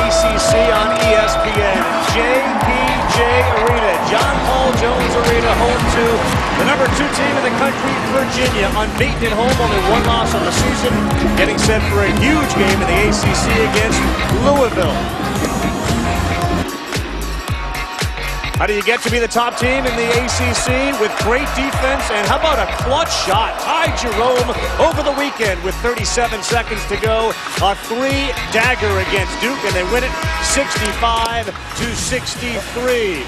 ACC on ESPN. JPJ Arena, John Paul Jones Arena, home to the number 2 team in the country, Virginia. Unbeaten at home, only 1 loss on the season. Getting set for a huge game in the ACC against Louisville. How do you get to be the top team in the ACC? With great defense, and how about a clutch shot? Ty Jerome over the weekend with 37 seconds to go. A 3-dagger against Duke, and they win it 65-63.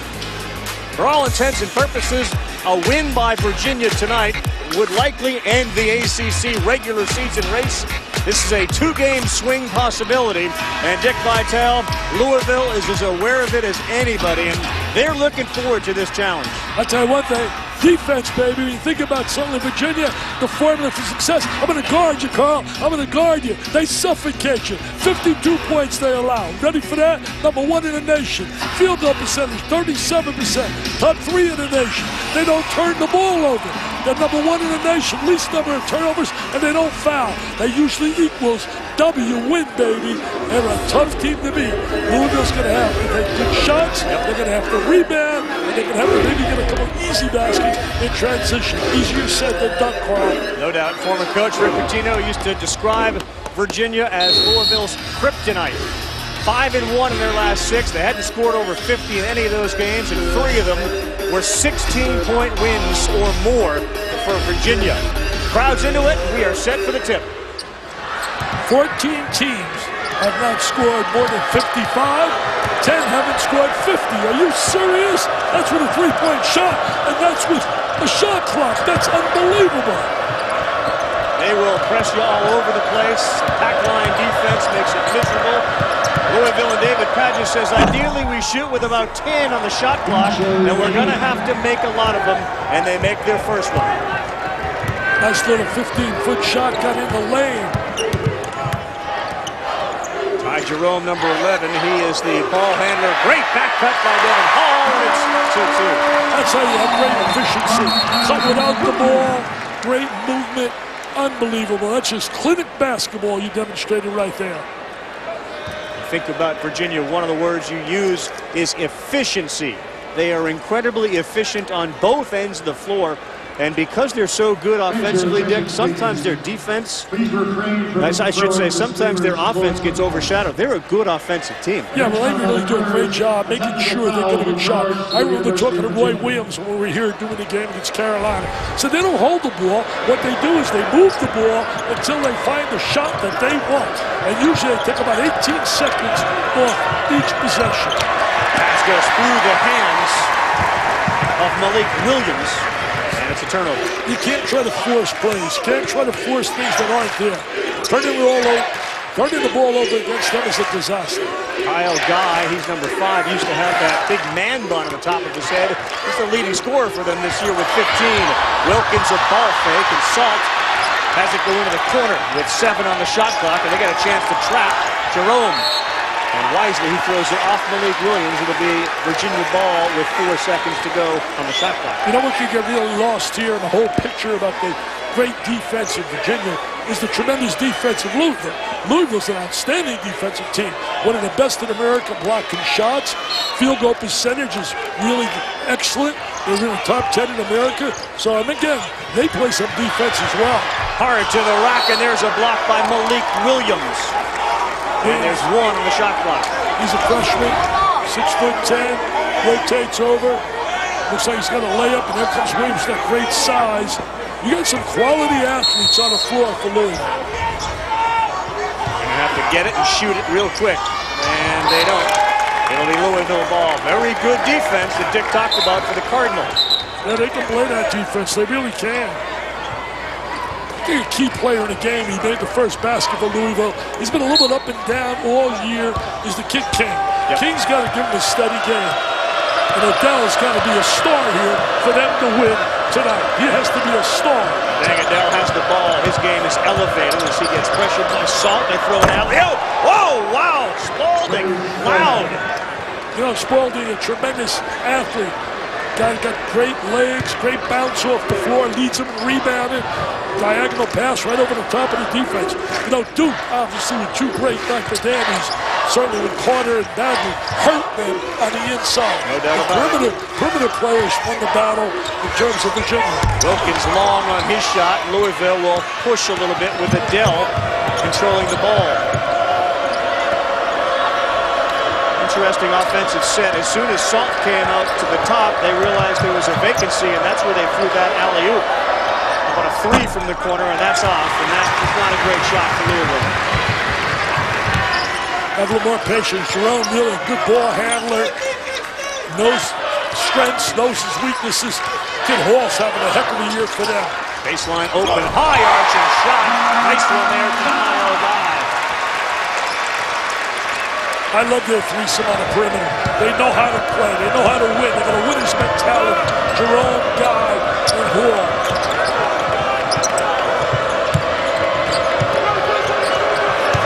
For all intents and purposes, a win by Virginia tonight would likely end the ACC regular season race. This is a 2-game swing possibility, and Dick Vitale, Louisville is as aware of it as anybody, and they're looking forward to this challenge. I'll tell you one thing, defense, baby. When you think about Southern Virginia, the formula for success, I'm going to guard you, Carl. I'm going to guard you. They suffocate you. 52 points they allow. Ready for that? Number 1 in the nation. Field goal percentage, 37%. Top 3 in the nation. They don't turn the ball over. They're number 1 in the nation, least number of turnovers, and they don't foul. That usually equals win, baby. They're a tough team to beat. Louisville's going to have to take good shots. They're going to have to rebound, and they're going to have to maybe get a couple easy baskets in transition. Easier said than done, Carl. No doubt. Former coach Rick Pitino used to describe Virginia as Louisville's kryptonite. 5-1 in their last 6. They hadn't scored over 50 in any of those games, and 3 of them were 16-point wins or more for Virginia. Crowds into it. We are set for the tip. 14 teams have not scored more than 55. 10 haven't scored 50. Are you serious? That's with a 3-point shot, and that's with a shot clock. That's unbelievable. They will press you all over the place. Pack line defense makes it miserable. Louisville and David Padgett says ideally we shoot with about 10 on the shot clock, and we're going to have to make a lot of them, and they make their first one. Nice little 15-foot shot got in the lane. Ty Jerome, number 11, he is the ball handler. Great back cut by Devin Hall, and it's 2-2. That's how you have great efficiency. Cut without the ball, great movement, unbelievable. That's just clinic basketball you demonstrated right there. Think about Virginia, one of the words you use is efficiency. They are incredibly efficient on both ends of the floor, and because they're so good offensively, Dick, sometimes their defense, I should say, sometimes their offense gets overshadowed. They're a good offensive team. Yeah, well, they really do a great job making sure they get a good shot. I remember talking to Roy Williams when we were here doing the game against Carolina. So they don't hold the ball. What they do is they move the ball until they find the shot that they want. And usually they take about 18 seconds off each possession. Pass goes through the hands of Malik Williams. And it's a turnover. You can't try to force plays. You can't try to force things that aren't there. Turning the ball over against them is a disaster. Kyle Guy, he's number 5, used to have that big man bun on the top of his head. He's the leading scorer for them this year with 15. Wilkins a ball fake, and Salt has it go into the corner with 7 on the shot clock, and they got a chance to trap Jerome. And wisely, he throws it off Malik Williams. It'll be Virginia ball with 4 seconds to go on the shot clock. You know what could get really lost here in the whole picture about the great defense of Virginia is the tremendous defense of Louisville. Louisville's an outstanding defensive team. One of the best in America blocking shots. Field goal percentage is really excellent. They're in the top 10 in America. So, again, they play some defense as well. Hard to the rack, and there's a block by Malik Williams. And there's 1 on the shot clock. He's a freshman, 6'10", rotates over. Looks like he's got a layup, and there comes Williams, that great size. You got some quality athletes on the floor for Louisville. Gonna have to get it and shoot it real quick. And they don't. It'll be Louisville ball. Very good defense that Dick talked about for the Cardinals. Yeah, they can play that defense. They really can. I think a key player in the game, he made the first basket for Louisville. He's been a little bit up and down all year, is the kid King. Yep. King's got to give him a steady game. And Adele's got to be a star here for them to win tonight. He has to be a star. Dang, Adele has the ball. His game is elevated as he gets pressured by Salt. They throw it out. Whoa, wow, Spalding, loud. You know, Spalding, a tremendous athlete. Guy got great legs, great bounce off the floor, leads him in rebounding. Diagonal pass right over the top of the defense. You know, Duke, obviously, with two great Dr. certainly with Carter and Bagley, hurt them on the inside. No doubt about it. Perimeter players won the battle in terms of Virginia. Wilkins long on his shot. Louisville will push a little bit with Adele controlling the ball. Interesting offensive set. As soon as Salt came out to the top, they realized there was a vacancy, and that's where they threw that alley-oop. About a three from the corner, and that's off, and that is not a great shot for Louisville. Have a little more patience. Jerome really a good ball handler. Knows strengths, knows his weaknesses. Kid Hall's having a heck of a year for them. Baseline open, high arching shot. Nice one there to the mile guy. I love their threesome on the perimeter. They know how to play. They know how to win. They're going to win his mentality. Jerome, Guy, and Hall.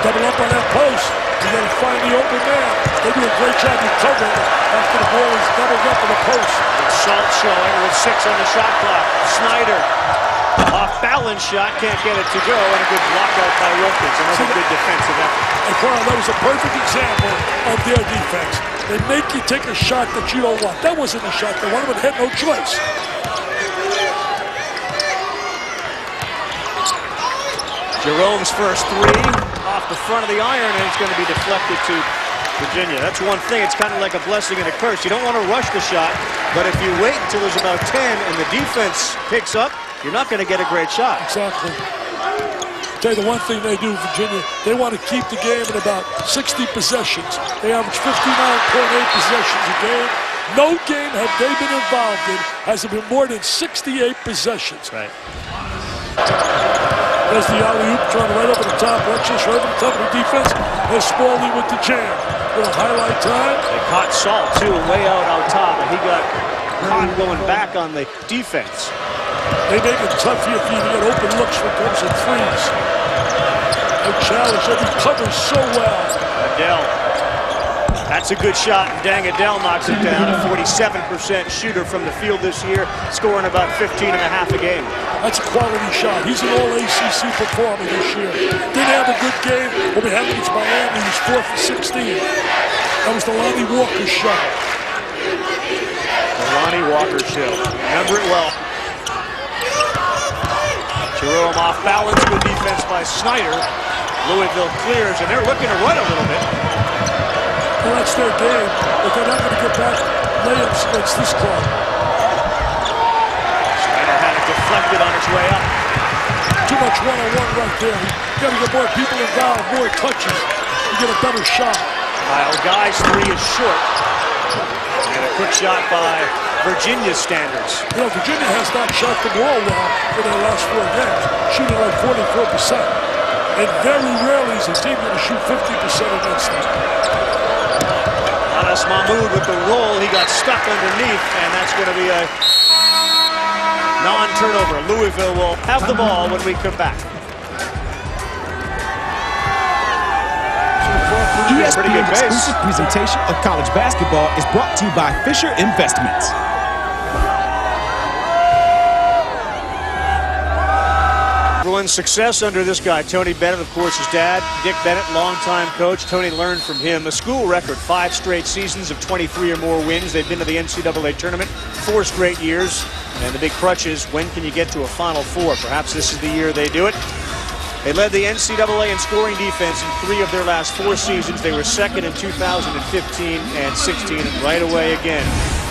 Double up on that post. You got to find the open man. They do a great job of covering after the ball is doubled up in the post. Salt showing with 6 on the shot clock. Snyder, off balance shot, can't get it to go, and a good block out by Wilkins. Another good defensive effort. And Carl, that was a perfect example of their defense. They make you take a shot that you don't want. That wasn't a shot they wanted, but had no choice. Jerome's first three off the front of the iron, and it's going to be deflected to Virginia. That's one thing. It's kind of like a blessing and a curse. You don't want to rush the shot, but if you wait until there's about 10 and the defense picks up, you're not going to get a great shot. Exactly. I'll tell you the one thing they do, Virginia, they want to keep the game at about 60 possessions. They average 59.8 possessions a game. No game have they been involved in has it been more than 68 possessions. Right. There's the alley-oop trying right over the top. Watch this, right over the top of the defense. There's Spalding with the jam. Little highlight time. They caught Salt, too, way out on top, and he got caught going back on the defense. They make it tough here for you to get open looks when it comes to threes. They challenge, they recover so well. Adele. That's a good shot, and Dang Adele knocks it down. A 47% shooter from the field this year, scoring about 15 and a half a game. That's a quality shot. He's an all-ACC performer this year. Didn't have a good game when we had against Miami. He was 4 for 16. That was the Lonnie Walker shot. The Lonnie Walker shot. Remember it well. Jerome off balance. Good defense by Snyder. Louisville clears, and they're looking to run a little bit. Well, that's their game, but they're not going to get back layups against this club. Snyder had it deflected on its way up. Too much one-on-one right there. You got to get more people involved, more touches. You get a better shot. Kyle Guy's three is short. And a quick shot by Virginia's standards. You know, Virginia has not shot the ball well in their last 4 games, shooting like 44%. And very rarely is a team going to shoot 50% against them. Anas Mahmoud with the roll. He got stuck underneath, and that's going to be a non-turnover. Louisville will have the ball when we come back. ESPN exclusive presentation of college basketball is brought to you by Fisher Investments. Everyone's success under this guy, Tony Bennett, of course, his dad, Dick Bennett, longtime coach. Tony learned from him. A school record, 5 straight seasons of 23 or more wins. They've been to the NCAA tournament 4 straight years. And the big crutch is, when can you get to a Final Four? Perhaps this is the year they do it. They led the NCAA in scoring defense in 3 of their last 4 seasons. They were second in 2015 and 16, and right away again,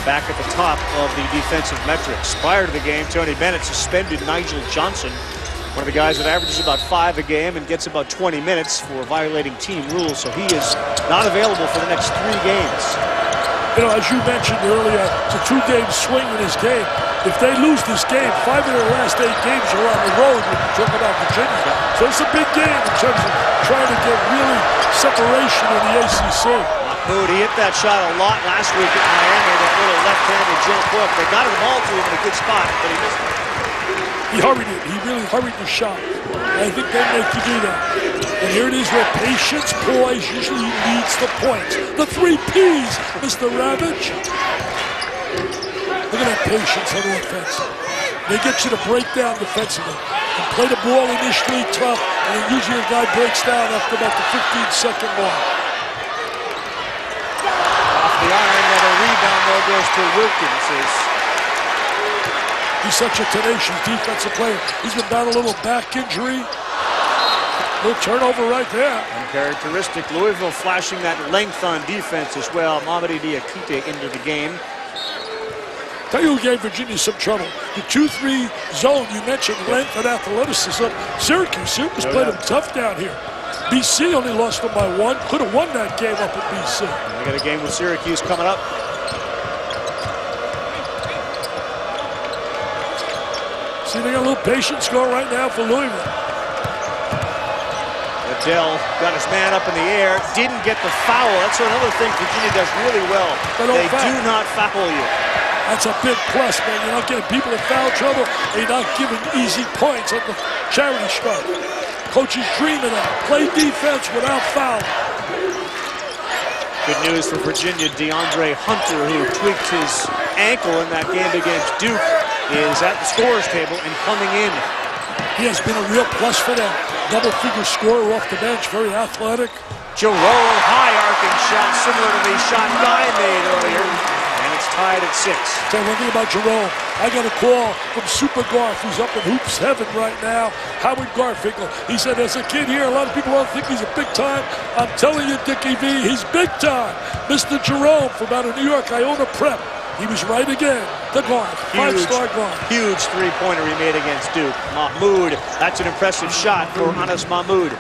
back at the top of the defensive metrics. Prior to the game, Tony Bennett suspended Nigel Johnson, one of the guys that averages about 5 a game and gets about 20 minutes for violating team rules, so he is not available for the next 3 games. You know, as you mentioned earlier, it's a 2-game swing in this game. If they lose this game, 5 of their last 8 games are on the road when you talk about Virginia. So it's a big game in terms of trying to get really separation in the ACC. Mahmoud, he hit that shot a lot last week at Miami, that little left-handed jump hook. They got the ball to him in a good spot, but he missed it. He hurried it. He really hurried the shot. I think they make you do that. And here it is where patience, poise usually leads to points. The 3 Ps, Mr. Ravage. Look at that patience on offense. They get you to break down defensively and play the ball initially tough, and then usually a guy breaks down after about the 15-second mark. Off the iron, another rebound though goes to Wilkins. He's such a tenacious defensive player. He's been battling a little back injury. Little turnover right there. Uncharacteristic. Louisville flashing that length on defense as well. Mamadi Diakite into the game. Tell you who gave Virginia some trouble. The 2-3 zone, you mentioned length and athleticism. Syracuse played them tough down here. BC only lost them by 1. Could have won that game up at BC. And we got a game with Syracuse coming up. See, they got a little patience going right now for Louisville. Adele got his man up in the air, didn't get the foul. That's another thing Virginia does really well. They do not foul you. That's a big plus, man. You're not getting people in foul trouble, and you're not giving easy points at the charity stripe. Coaches dream of that. Play defense without foul. Good news for Virginia. DeAndre Hunter, who tweaked his ankle in that game against Duke, is at the scorer's table and coming in. He has been a real plus for them. Double-figure scorer off the bench, very athletic. Jerome, high arcing shot, similar to the shot Guy made earlier. And it's tied at 6. Tell you one thing about Jerome. I got a call from Super Garf, who's up in hoops heaven right now. Howard Garfinkel. He said, as a kid here, a lot of people don't think he's a big time. I'm telling you, Dickie V, he's big time. Mr. Jerome from out of New York, Iona Prep. He was right again. The guard, 5-star guard. Huge three-pointer he made against Duke. Mahmoud, that's an impressive shot for Anas Mahmoud.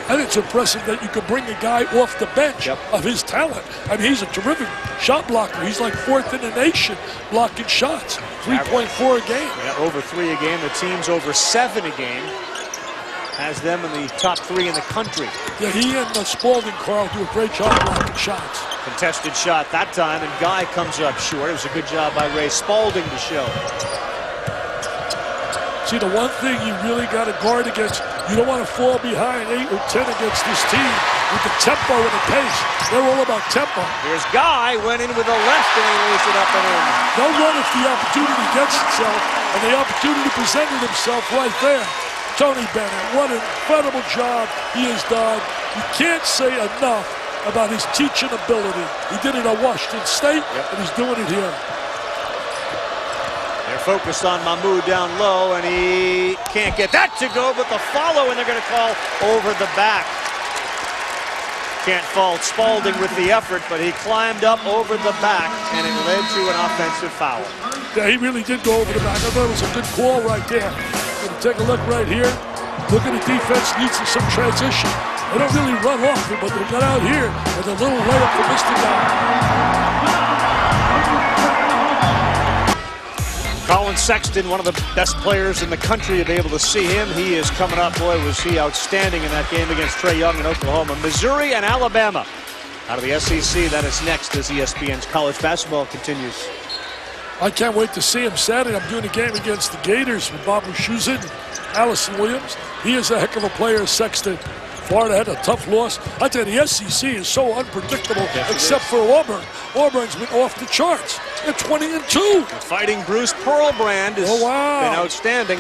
And it's impressive that you can bring a guy off the bench of his talent. I mean, he's a terrific shot blocker. He's like 4th in the nation blocking shots. 3.4 a game. Yeah, over 3 a game. The team's over 7 a game. Has them in the top 3 in the country. Yeah, he and Spalding, Carl, do a great job blocking shots. Contested shot that time, and Guy comes up short. It was a good job by Ray Spalding to show. See, the one thing you really got to guard against, you don't want to fall behind 8 or 10 against this team with the tempo and the pace. They're all about tempo. Here's Guy, went in with a left, and he lays it up and in. They'll run if the opportunity gets itself, and the opportunity presented himself right there. Tony Bennett, what an incredible job he has done. You can't say enough about his teaching ability. He did it at Washington State, and he's doing it here. They're focused on Mahmoud down low, and he can't get that to go, but the follow, and they're going to call over the back. Can't fault Spalding with the effort, but he climbed up over the back, and it led to an offensive foul. Yeah, he really did go over the back. I thought it was a good call right there. Going to take a look right here. Look at the defense, needs some transition. They don't really run off it, but they got out here with a little layup for Mr. Guy. Colin Sexton, one of the best players in the country, to be able to see him. He is coming up. Boy, was he outstanding in that game against Trae Young in Oklahoma. Missouri and Alabama out of the SEC. That is next as ESPN's college basketball continues. I can't wait to see him Saturday. I'm doing a game against the Gators with Bob Wischusen, Allison Williams. He is a heck of a player, Sexton. Florida had a tough loss. I tell you, the SEC is so unpredictable, except for Auburn. Auburn's been off the charts. They're 20-2. Fighting Bruce Pearlbrand has been outstanding.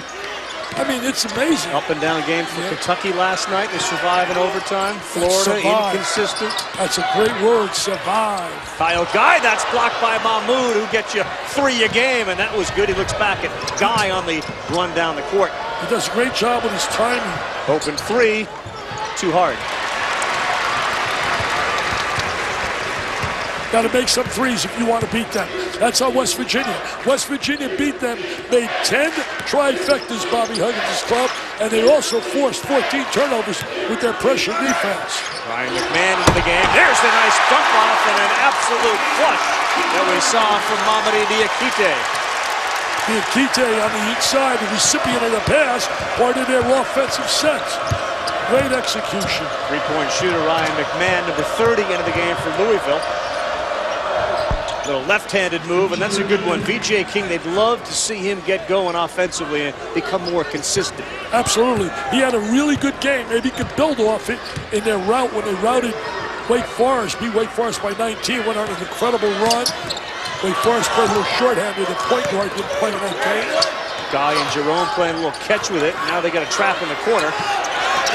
I mean, it's amazing. Up and down game for Kentucky last night. They survive in overtime. Florida inconsistent. That's a great word, survive. Kyle Guy, that's blocked by Mahmoud, who gets you 3 a game, and that was good. He looks back at Guy on the run down the court. He does a great job with his timing. Open 3, too hard. Got to make some threes if you want to beat them. That's how West Virginia. West Virginia beat them, made 10 trifectas, Bobby Huggins' club, and they also forced 14 turnovers with their pressure defense. Ryan McMahon into the game. There's the nice dump off and an absolute flush that we saw from Mamadi Diakite. Diakite on the inside, the recipient of the pass, part of their offensive sets. Great execution. 3-point shooter Ryan McMahon, number 30 into the game for Louisville. Little left-handed move, and that's a good one. VJ King, they'd love to see him get going offensively and become more consistent. Absolutely. He had a really good game. Maybe he could build off it in their route when they routed Wake Forest. Beat Wake Forest by 19, went on an incredible run. They first played a little shorthanded. The point guard didn't play in that game. Guy and Jerome playing a little catch with it. Now they got a trap in the corner.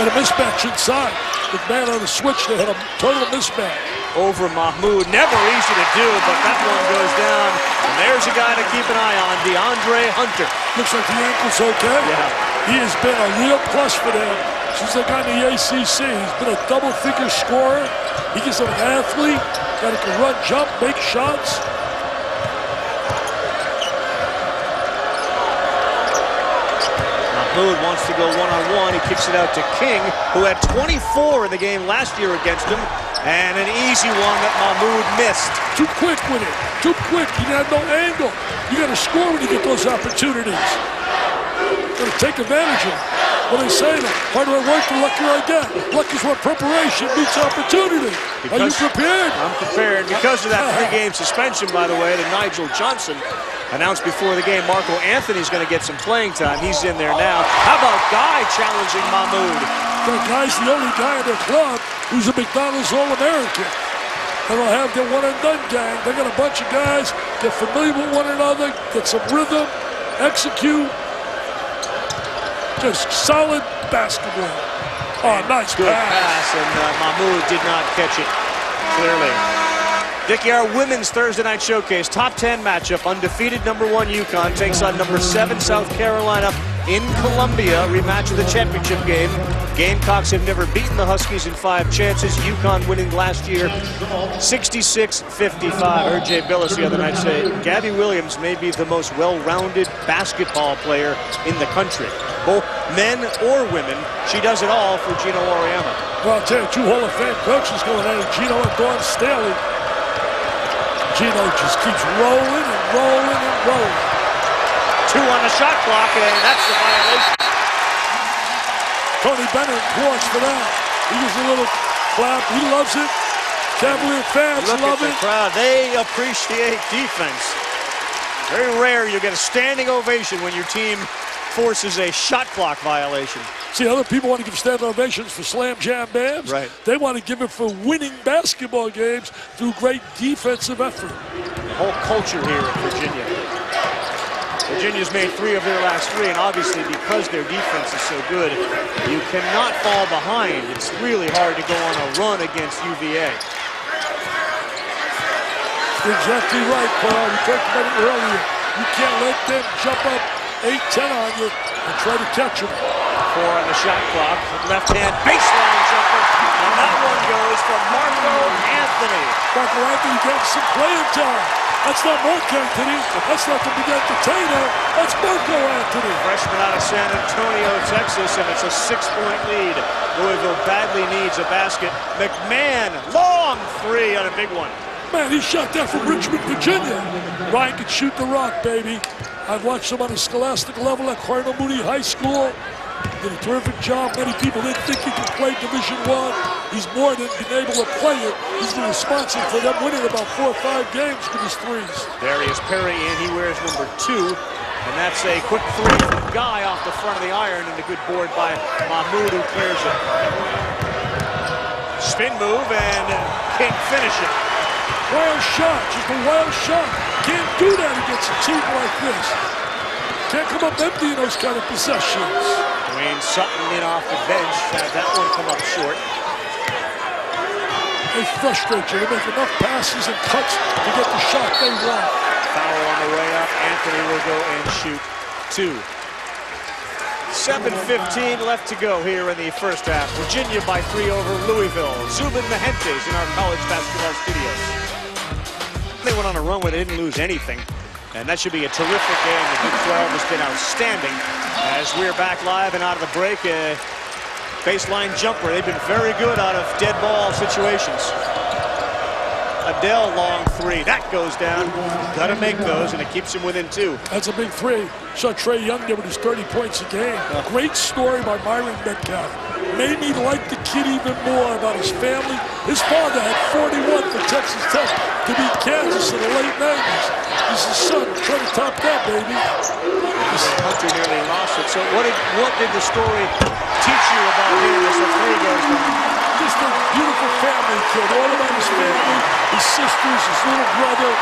And a mismatch inside. McMahon on the switch, they had a total mismatch. Over Mahmoud. Never easy to do, but that one goes down. And there's a guy to keep an eye on, DeAndre Hunter. Looks like the ankle's okay. Yeah. He has been a real plus for them since they got in the ACC. He's been a double-figure scorer. He is an athlete, that can run, jump, make shots. Mahmoud wants to go one-on-one. He kicks it out to King, who had 24 in the game last year against him. And an easy one that Mahmoud missed. Too quick with it. Too quick. He had no angle. You got to score when you get those opportunities. Got to take advantage of it. What they say, the harder I work, the luckier I get. Luck is what preparation meets opportunity. Are you prepared? I'm prepared. Because of that three-game suspension, by the way, to Nigel Johnson, announced before the game, Marco Anthony's going to get some playing time. He's in there now. How about Guy challenging Mahmoud? That guy's the only guy in their club who's a McDonald's All-American. They don't have their one-and-done gang. They got a bunch of guys get familiar with one another, get some rhythm, execute. Just solid basketball. Oh, nice Good pass, and Mahmoud did not catch it clearly. Dickie, our women's Thursday night showcase, top 10 matchup. Undefeated #1 UConn takes on #7 South Carolina in Columbia. Rematch of the championship game. Gamecocks have never beaten the Huskies in 5 chances. UConn winning last year 66-55. I heard Jay Billis the other night say Gabby Williams may be the most well-rounded basketball player in the country. Both men or women, she does it all for Gino Auriemma. Well, I'll tell you, 2 Hall of Fame coaches going at it, Gino and Dawn Staley. Gino just keeps rolling and rolling and rolling. 2 on the shot clock, and that's the violation. Tony Bennett applauds for that. He gives a little clap. He loves it. Cavalier fans love it. Look at the crowd. They appreciate defense. Very rare you get a standing ovation when your team forces a shot clock violation. See, other people want to give standing ovations for slam jam bams. Right. They want to give it for winning basketball games through great defensive effort. The whole culture here at Virginia. Virginia's made 3 of their last 3, and obviously because their defense is so good, you cannot fall behind. It's really hard to go on a run against UVA. Exactly right, Paul. We talked about it earlier. You can't let them jump up 8-10 on you and try to catch them. 4 on the shot clock. Left-hand baseline jumper. And that one goes for Marco Anthony. Marco Anthony getting some playing time. That's not Mark Anthony. That's not the big entertainer. That's Marco Anthony. Freshman out of San Antonio, Texas, and it's a 6-point lead. Louisville badly needs a basket. McMahon, long 3 on a big one. Man, he shot that from Richmond, Virginia. Ryan can shoot the rock, baby. I've watched him on a scholastic level at Cardinal Mooney High School. Did a terrific job. Many people didn't think he could play Division I. He's more than been able to play it. He's been responsible for them winning about 4 or 5 games with his threes. Darius Perry in. He wears number 2. And that's a quick 3 from Guy off the front of the iron, and a good board by Mahmoud, who clears it. Spin move, and can't finish it. Wild shot, just a wild shot. Can't do that against a team like this. Can't come up empty in those kind of possessions. Wayne Sutton in off the bench. Had that one come up short. They frustrate you. They make enough passes and cuts to get the shot they want. Foul on the way up. Anthony will go and shoot 2. 7:15 left to go here in the first half. Virginia by 3 over Louisville. Zubin Mehentes in our college basketball studios. They went on a run where they didn't lose anything. And that should be a terrific game. The Big 12 has been outstanding. As we're back live and out of the break, a baseline jumper. They've been very good out of dead ball situations. Adele long 3. That goes down. Got to make those, and it keeps him within 2. That's a big 3. Saw Trey Young there with his 30 points a game. Great story by Myron Metcalf. Made me like the kid even more about his family. His father had 41 for Texas Tech to beat Kansas in the late 90s. He's his son. Try to top that, baby. Hunter nearly lost it. So what did the story teach you about him as the 3 goes down? Just a beautiful family kid. All about his family, his sisters, his little brother.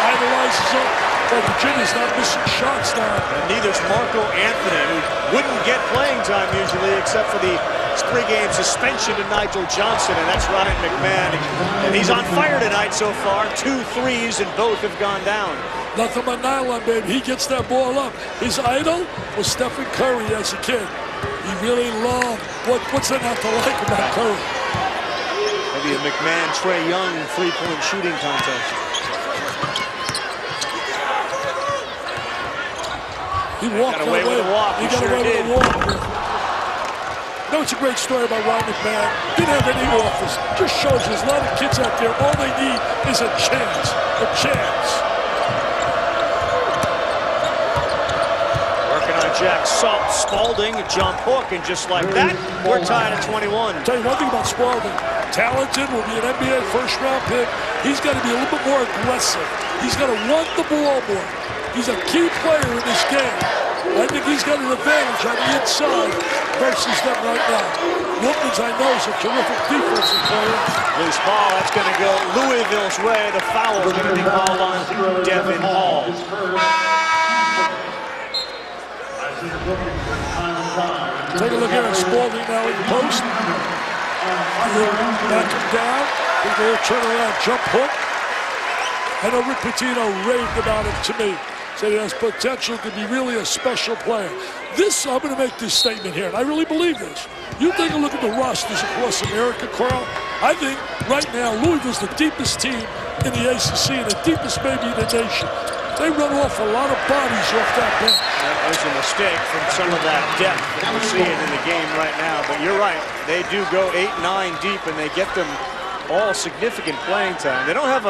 idolizes him. But Virginia's not missing shots now. And neither's Marco Anthony, who wouldn't get playing time usually, except for the 3-game suspension to Nigel Johnson, and that's Ryan McMahon. And he's on fire tonight so far. 2 threes, and both have gone down. Nothing but nylon, baby. He gets that ball up. His idol was Stephen Curry as a kid. He really loved. What's there not to like about Curry? Maybe a McMahon-Trae Young 3-point shooting contest. He walked away with a walk. He got away with a walk. No, it's a great story about Ryan McMahon. Didn't have any offers. Just shows there's a lot of kids out there. All they need is a chance. A chance. Working on Jack Spalding, a jump hook, and just like that, we're tied at 21. I'll tell you one thing about Spalding. Talented, will be an NBA first-round pick. He's got to be a little bit more aggressive. He's got to want the ball more. He's a key player in this game. I think he's got an advantage on the inside versus them right now. Wilkins, I know, is a terrific defensive player. Loose ball, that's going to go Louisville's way. The foul is going to be called on Devin Hall. Take a look here at Spalding now in the post. Back him down. Big little turnaround jump hook. I know Rick Pitino raved about him to me. Said he has potential to be really a special player. I'm going to make this statement here, and I really believe this. You take a look at the rosters across America, Carl. I think right now Louisville's the deepest team in the ACC and the deepest maybe in the nation. They run off a lot of bodies off that bench. That was a mistake from some of that depth that we're seeing in the game right now. But you're right. They do go 8-9 deep, and they get them all significant playing time. They don't have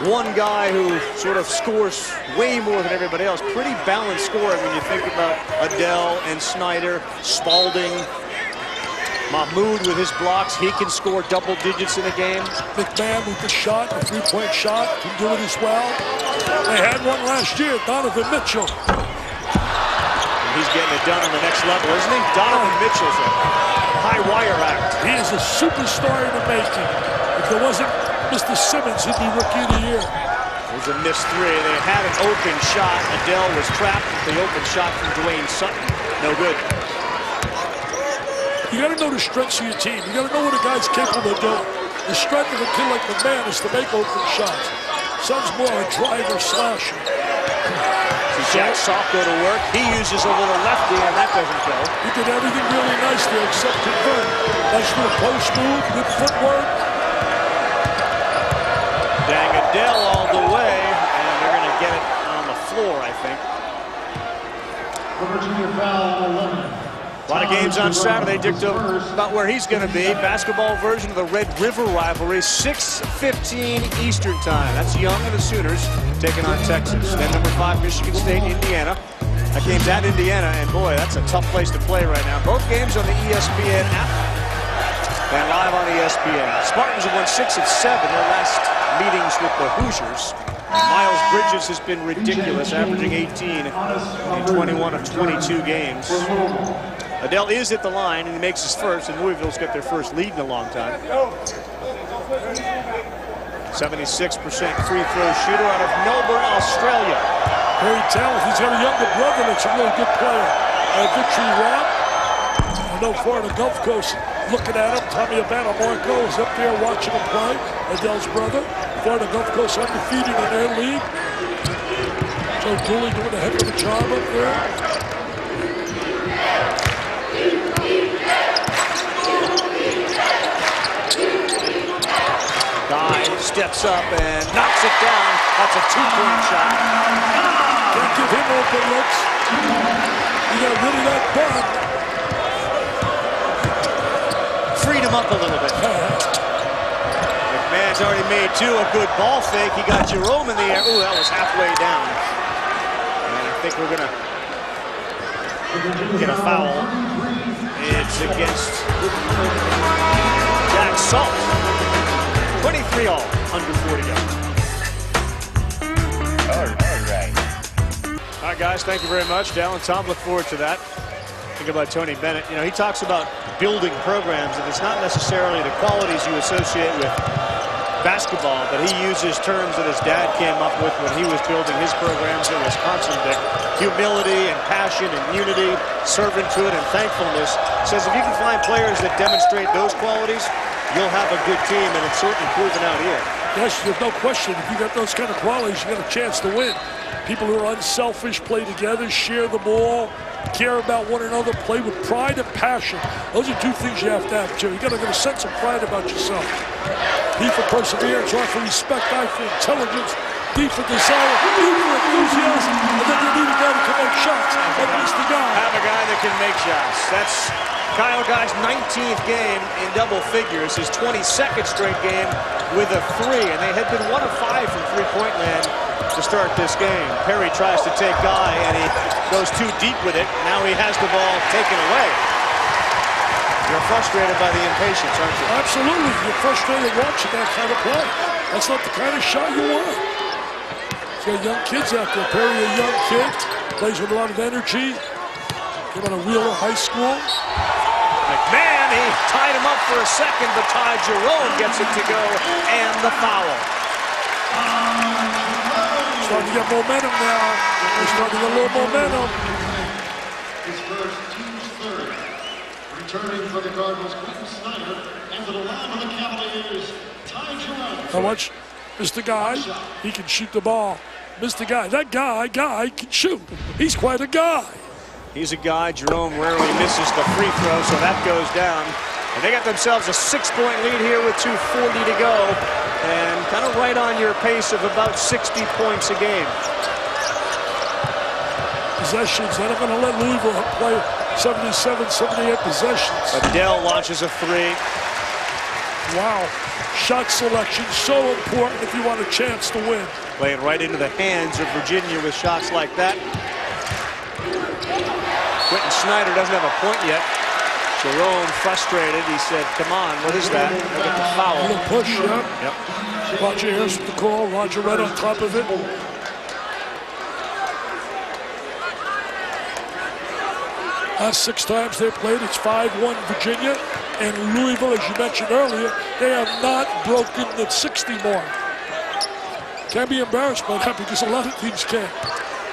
one guy who sort of scores way more than everybody else. Pretty balanced scoring when you think about Adele and Snyder, Spalding, Mahmoud with his blocks. He can score double digits in a game. McMahon with the shot, a 3-point shot, can do it as well. They had one last year, Donovan Mitchell. And he's getting it done on the next level, isn't he? Donovan Mitchell's a high wire act. He is a superstar in the making. If there wasn't Mr. Simmons, he'd be Rookie of the Year. There's a missed 3. They had an open shot. Adele was trapped with the open shot from Dwayne Sutton. No good. You got to know the strengths of your team. You got to know what a guy's capable of doing. The strength of a kid like McMahon is to make open shots. Sutton's more a driver slasher. See Jack Soft go to work. He uses a little lefty, and that doesn't go. He did everything really nice there except convert. Nice little post move, good footwork. Dang, Adele all the way, and they're going to get it on the floor, I think. A lot of games on Saturday. Dicto about where he's going to be. Basketball version of the Red River rivalry, 6:15 Eastern time. That's Young and the Sooners taking on Texas. Then number 5, Michigan State, Indiana. That game's at Indiana, and boy, that's a tough place to play right now. Both games on the ESPN app and live on ESPN. Spartans have won 6 of 7 their last meetings with the Hoosiers. Miles Bridges has been ridiculous, averaging 18 in 21 of 22 games. Adele is at the line, and he makes his first, and Louisville's got their first lead in a long time. 76% free throw shooter out of Melbourne, Australia. Very talented. He's got a younger brother that's a really good player. Victory Rob. I know Florida Gulf Coast looking at him. Tommy Abana Marco is up there watching him play. Adele's brother. Florida Gulf Coast undefeated in their league. Joe Dooley doing a heck of a job up there. Guy steps up and knocks it down. That's a 2-point shot. Can't give him open looks. You got really that bun. Freed him up a little bit. McMahon's already made 2. A good ball fake. He got Jerome in the air. Ooh, that was halfway down. And I think we're going to get a foul. It's against Jack Salt. 23 all, under 40 yards. All right, guys, thank you very much. Dal and Tom, look forward to that. Think about Tony Bennett. You know, he talks about building programs, and it's not necessarily the qualities you associate with basketball, but he uses terms that his dad came up with when he was building his programs at Wisconsin. Humility and passion and unity, servanthood and thankfulness. Says if you can find players that demonstrate those qualities, you'll have a good team, and it's certainly proven out here. Yes, there's no question. If you got those kind of qualities, you got a chance to win. People who are unselfish, play together, share the ball, care about one another, play with pride and passion. Those are two things you have to have, too. You got to get a sense of pride about yourself. P for perseverance, R for respect, I for intelligence, D for desire, E for enthusiasm, and then you need a guy that can make shots. That is the guy. Have a guy that can make shots. That's Kyle Guy's 19th game in double figures, his 22nd straight game with a 3, and they had been 1 of 5 from three-point land to start this game. Perry tries to take Guy, and he goes too deep with it. Now he has the ball taken away. You're frustrated by the impatience, aren't you? Absolutely. You're frustrated watching that kind of play. That's not the kind of shot you want. You got young kids out there. Perry, a young kid, plays with a lot of energy. Came out of Wheeler High School. McMahon, he tied him up for a second, but Ty Jerome gets it to go, and the foul. Starting to get momentum now. They're starting to get a little momentum. His first team's third. Returning for the Cardinals, Quentin Snyder, and for the line of the Cavaliers, Ty Jerome. Now watch Mr. Guy. He can shoot the ball. Mr. Guy, that guy can shoot. He's quite a guy. He's a guy. Jerome rarely misses the free throw, so that goes down. And they got themselves a 6-point lead here with 2:40 to go. And kind of right on your pace of about 60 points a game. Possessions. They're not going to let Louisville play 77, 78 possessions. Adele launches a 3. Wow. Shot selection, so important if you want a chance to win. Playing right into the hands of Virginia with shots like that. Quentin Snyder doesn't have a point yet. Jerome frustrated. He said, come on, what is that? Look at the foul. A little push, yeah. Yep. Roger Harris with the call. Roger right on top of it. Last 6 times they played, it's 5-1 Virginia. And Louisville, as you mentioned earlier, they have not broken the 60 mark. Can't be embarrassed by that because a lot of teams can.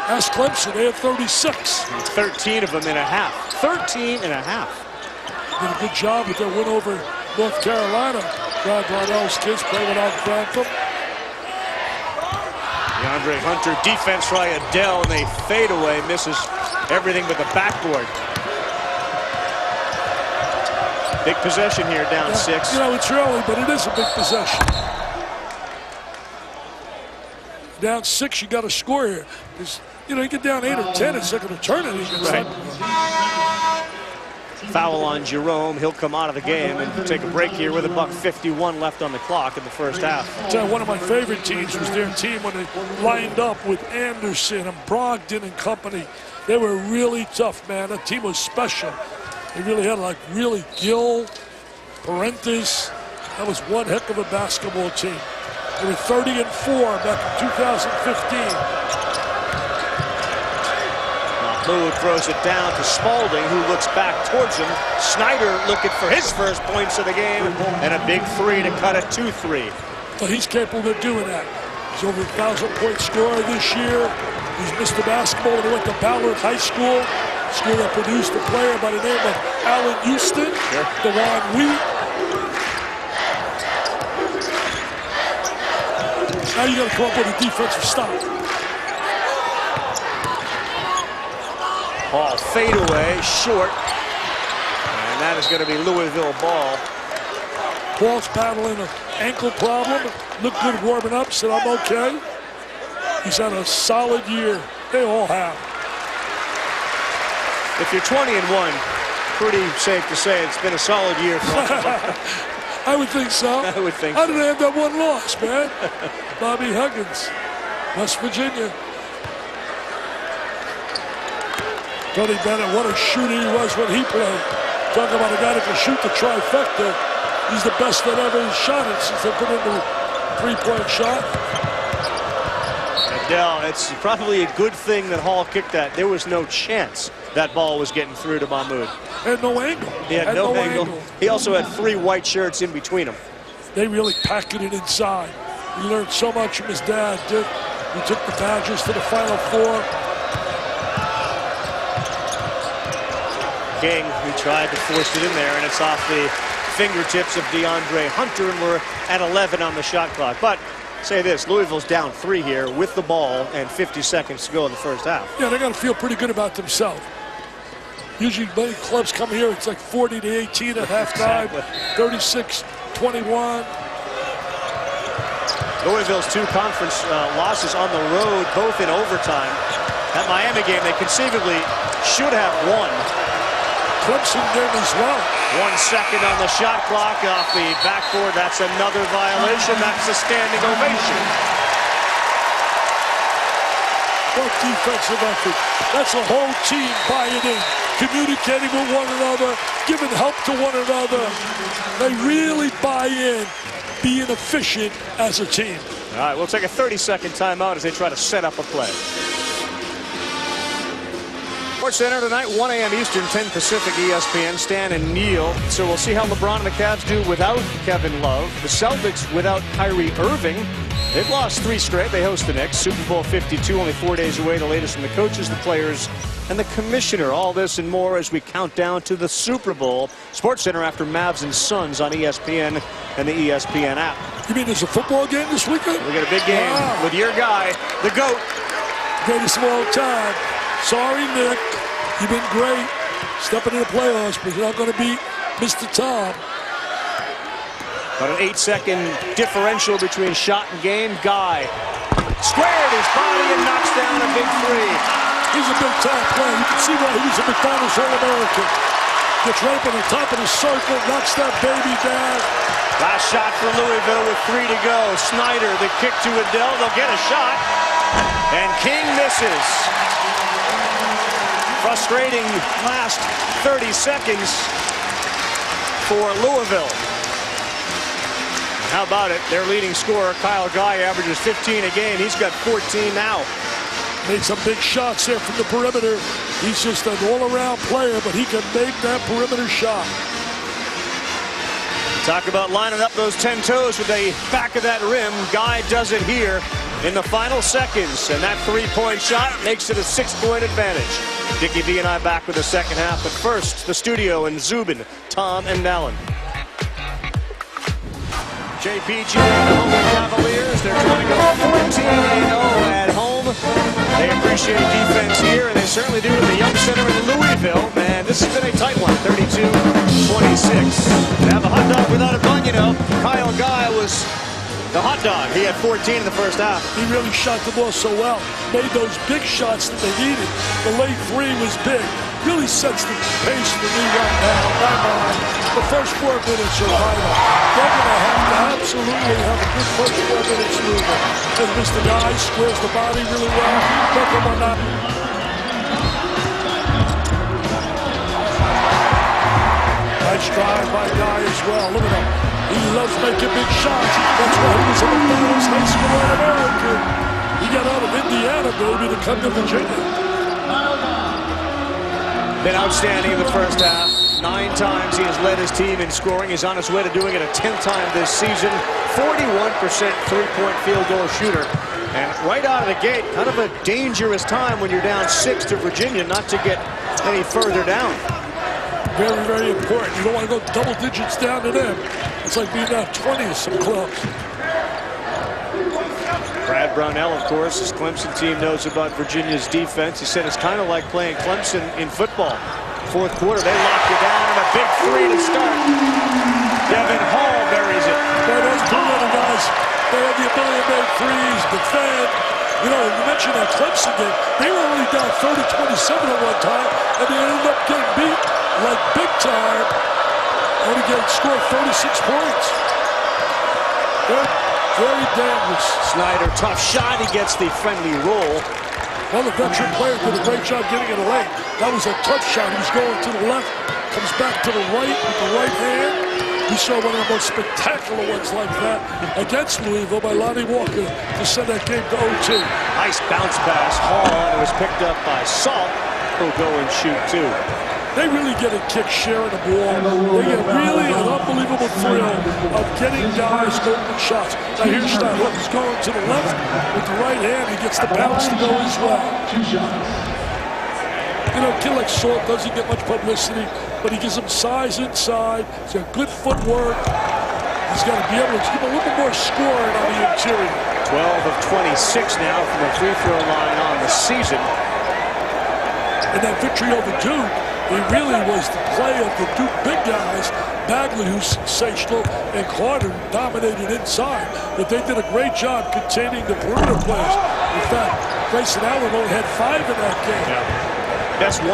Ask Clemson, they have 36. 13 of them in a half. 13 and a half. Did a good job with their win over North Carolina. Brad Brownell's kids play without Grantham. DeAndre Hunter, defense try Adele, and they fade away, misses everything but the backboard. Big possession here, down 6. You know, it's early, but it is a big possession. Down 6, you got to score here. You know, you get down 8 or 10, it's like an eternity. Right. Foul on Jerome. He'll come out of the game and take a break here with $1:51 left on the clock in the first half. One of my favorite teams was their team when they lined up with Anderson and Brogdon and company. They were really tough, man. That team was special. They really had Gill, Parentis. That was one heck of a basketball team. They were 30-4 back in 2015. Mahmoud throws it down to Spalding, who looks back towards him. Snyder looking for his first points of the game, and a big 3 to cut it 2-3. Well, he's capable of doing that. He's over 1,000-point scorer this year. He's Mr. Basketball and he went to Ballard High School, school that produced a player by the name of Allen Houston, DeJuan Wheat. Now you got to come up with a defensive stop. Ball fade away, short. And that is going to be Louisville ball. Paul's battling an ankle problem. Looked good warming up, said I'm okay. He's had a solid year. They all have. If you're 20-1, pretty safe to say it's been a solid year for him. I would think so. I would think How so. did they have that one loss, man? Bobby Huggins, West Virginia. Tony Bennett, what a shooter he was when he played. Talking about a guy that can shoot the trifecta. He's the best that ever shot it since they put in the three-point shot. Adele, it's probably a good thing that Hall kicked that. There was no chance that ball was getting through to Mahmoud. Had no angle. He had no angle. He also had 3 white shirts in between them. they really packed it inside. He learned so much from his dad, Dick. He took the Badgers to the Final Four. King, who tried to force it in there, and it's off the fingertips of DeAndre Hunter, and we're at 11 on the shot clock. But say this, Louisville's down 3 here with the ball and 50 seconds to go in the first half. Yeah, they got to feel pretty good about themselves. Usually many clubs come here, it's like 40-18 at halftime, 36-21. Louisville's 2 conference losses on the road, both in overtime. That Miami game, they conceivably should have won. Clemson game as well. 1 second on the shot clock off the backboard. That's another violation. That's a standing ovation. What defensive effort. That's a whole team buying in, communicating with one another, giving help to one another. They really buy in, being efficient as a team. All right, we'll take a 30-second timeout as they try to set up a play. Sports Center tonight, 1 a.m. Eastern, 10 Pacific, ESPN, Stan and Neil. So we'll see how LeBron and the Cavs do without Kevin Love. The Celtics without Kyrie Irving. They've lost 3 straight. They host the Knicks. Super Bowl 52, only 4 days away. The latest from the coaches, the players, and the commissioner. All this and more as we count down to the Super Bowl. Sports Center after Mavs and Suns on ESPN and the ESPN app. You mean there's a football game this weekend? We got a big game with your guy, the GOAT. Greatest of all time. Sorry, Nick. You've been great. Stepping in the playoffs, but you're not going to beat Mr. Tom. About an 8-second differential between shot and game. Guy squared his body and knocks down a big 3. He's a big-time player. You can see why he was a McDonald's All-American. Gets right up on the top of the circle, knocks that baby down. Last shot for Louisville with 3 to go. Snyder, the kick to Adele. They'll get a shot. And King misses. Frustrating last 30 seconds for Louisville. How about it? Their leading scorer, Kyle Guy, averages 15 a game. He's got 14 now. Made some big shots there from the perimeter. He's just an all-around player, but he can make that perimeter shot. Talk about lining up those 10 toes with the back of that rim. Guy does it here in the final seconds, and that 3-point shot makes it a 6-point advantage. Dickie V and I back with the second half, but first, the studio and Zubin, Tom, and Allen. JPG and the home Cavaliers. They're trying to go 14-0 at home. They appreciate defense here, and they certainly do in the Young Center in Louisville. Man, this has been a tight one, 32-26. They have a hot dog without a bun, you know. Kyle Guy was the hot dog. He had 14 in the first half. He really shot the ball so well. Made those big shots that they needed. The late 3 was big. Really sets the pace for me right now. My mind. The first 4 minutes are vital. They're going to have to absolutely have a good first 4 minutes movement. As Mr. Guy squares the body really well. Look him on that. Nice drive by Guy as well. Look at him. He loves making big shots. That's why he was a McDonald's High School All-American. He got out of Indiana, baby, to come to Virginia. Been outstanding in the first half. 9 times he has led his team in scoring. He's on his way to doing it a 10th time this season. 41% 3-point field goal shooter. And right out of the gate, kind of a dangerous time when you're down 6 to Virginia not to get any further down. Very, very important. You don't want to go double digits down to them. It's like being down 20 at some clubs. Brad Brownell, of course, his Clemson team knows about Virginia's defense. He said it's kind of like playing Clemson in football. 4th quarter, they lock you down, and a big 3 to start. Devin Hall buries it. Boy, those 2 other guys, they had the ability to make threes, defend. You know, you mentioned that Clemson game. They were only down 30-27 at one time, and they ended up getting beat like big time. Only scored 36 points. Very dangerous. Snyder, tough shot. He gets the friendly roll. Well, the veteran player did a great job getting it away. That was a tough shot. He was going to the left, comes back to the right with the right hand. We saw one of the most spectacular ones like that against Louisville by Lonnie Walker to send that game to OT. Nice bounce pass. Hall, and it was picked up by Salt, who'll go and shoot 2. they really get a kick sharing the ball. They get really an unbelievable thrill of getting guys open shots. Now here's Snyder. He's going to the left with the right hand. He gets the bounce to go his way. You know, a kid like Salt doesn't get much publicity, but he gives him size inside. He's got good footwork. He's got to be able to give him a little bit more scoring on the interior. 12 of 26 now from the free throw line on the season. And that victory over Duke, it really was the play of the Duke big guys. Bagley, who's sensational, and Carter, who dominated inside. But they did a great job containing the perimeter players. In fact, Grayson Allen only had 5 in that game. Yeah. Best 1-2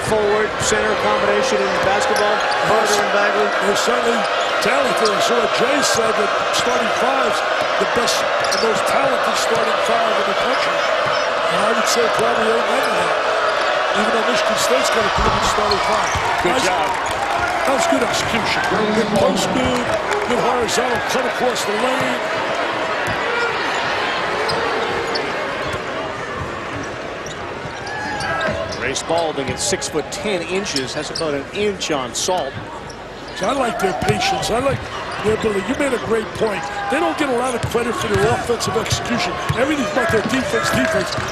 forward center combination in basketball. Carter and Bagley. They're certainly talented. So what Jay said, that starting five's the best and most talented starting five in the country. And I would say probably amen to that. Even though Michigan State's got a pretty good starting five. Good job. That was good execution. Good post move, good horizontal cut across the lane. Ray Spalding at 6'10" has about an inch on Salt. So I like their patience. I like their ability. You made a great point. They don't get a lot of credit for their offensive execution. Everything's about their defense.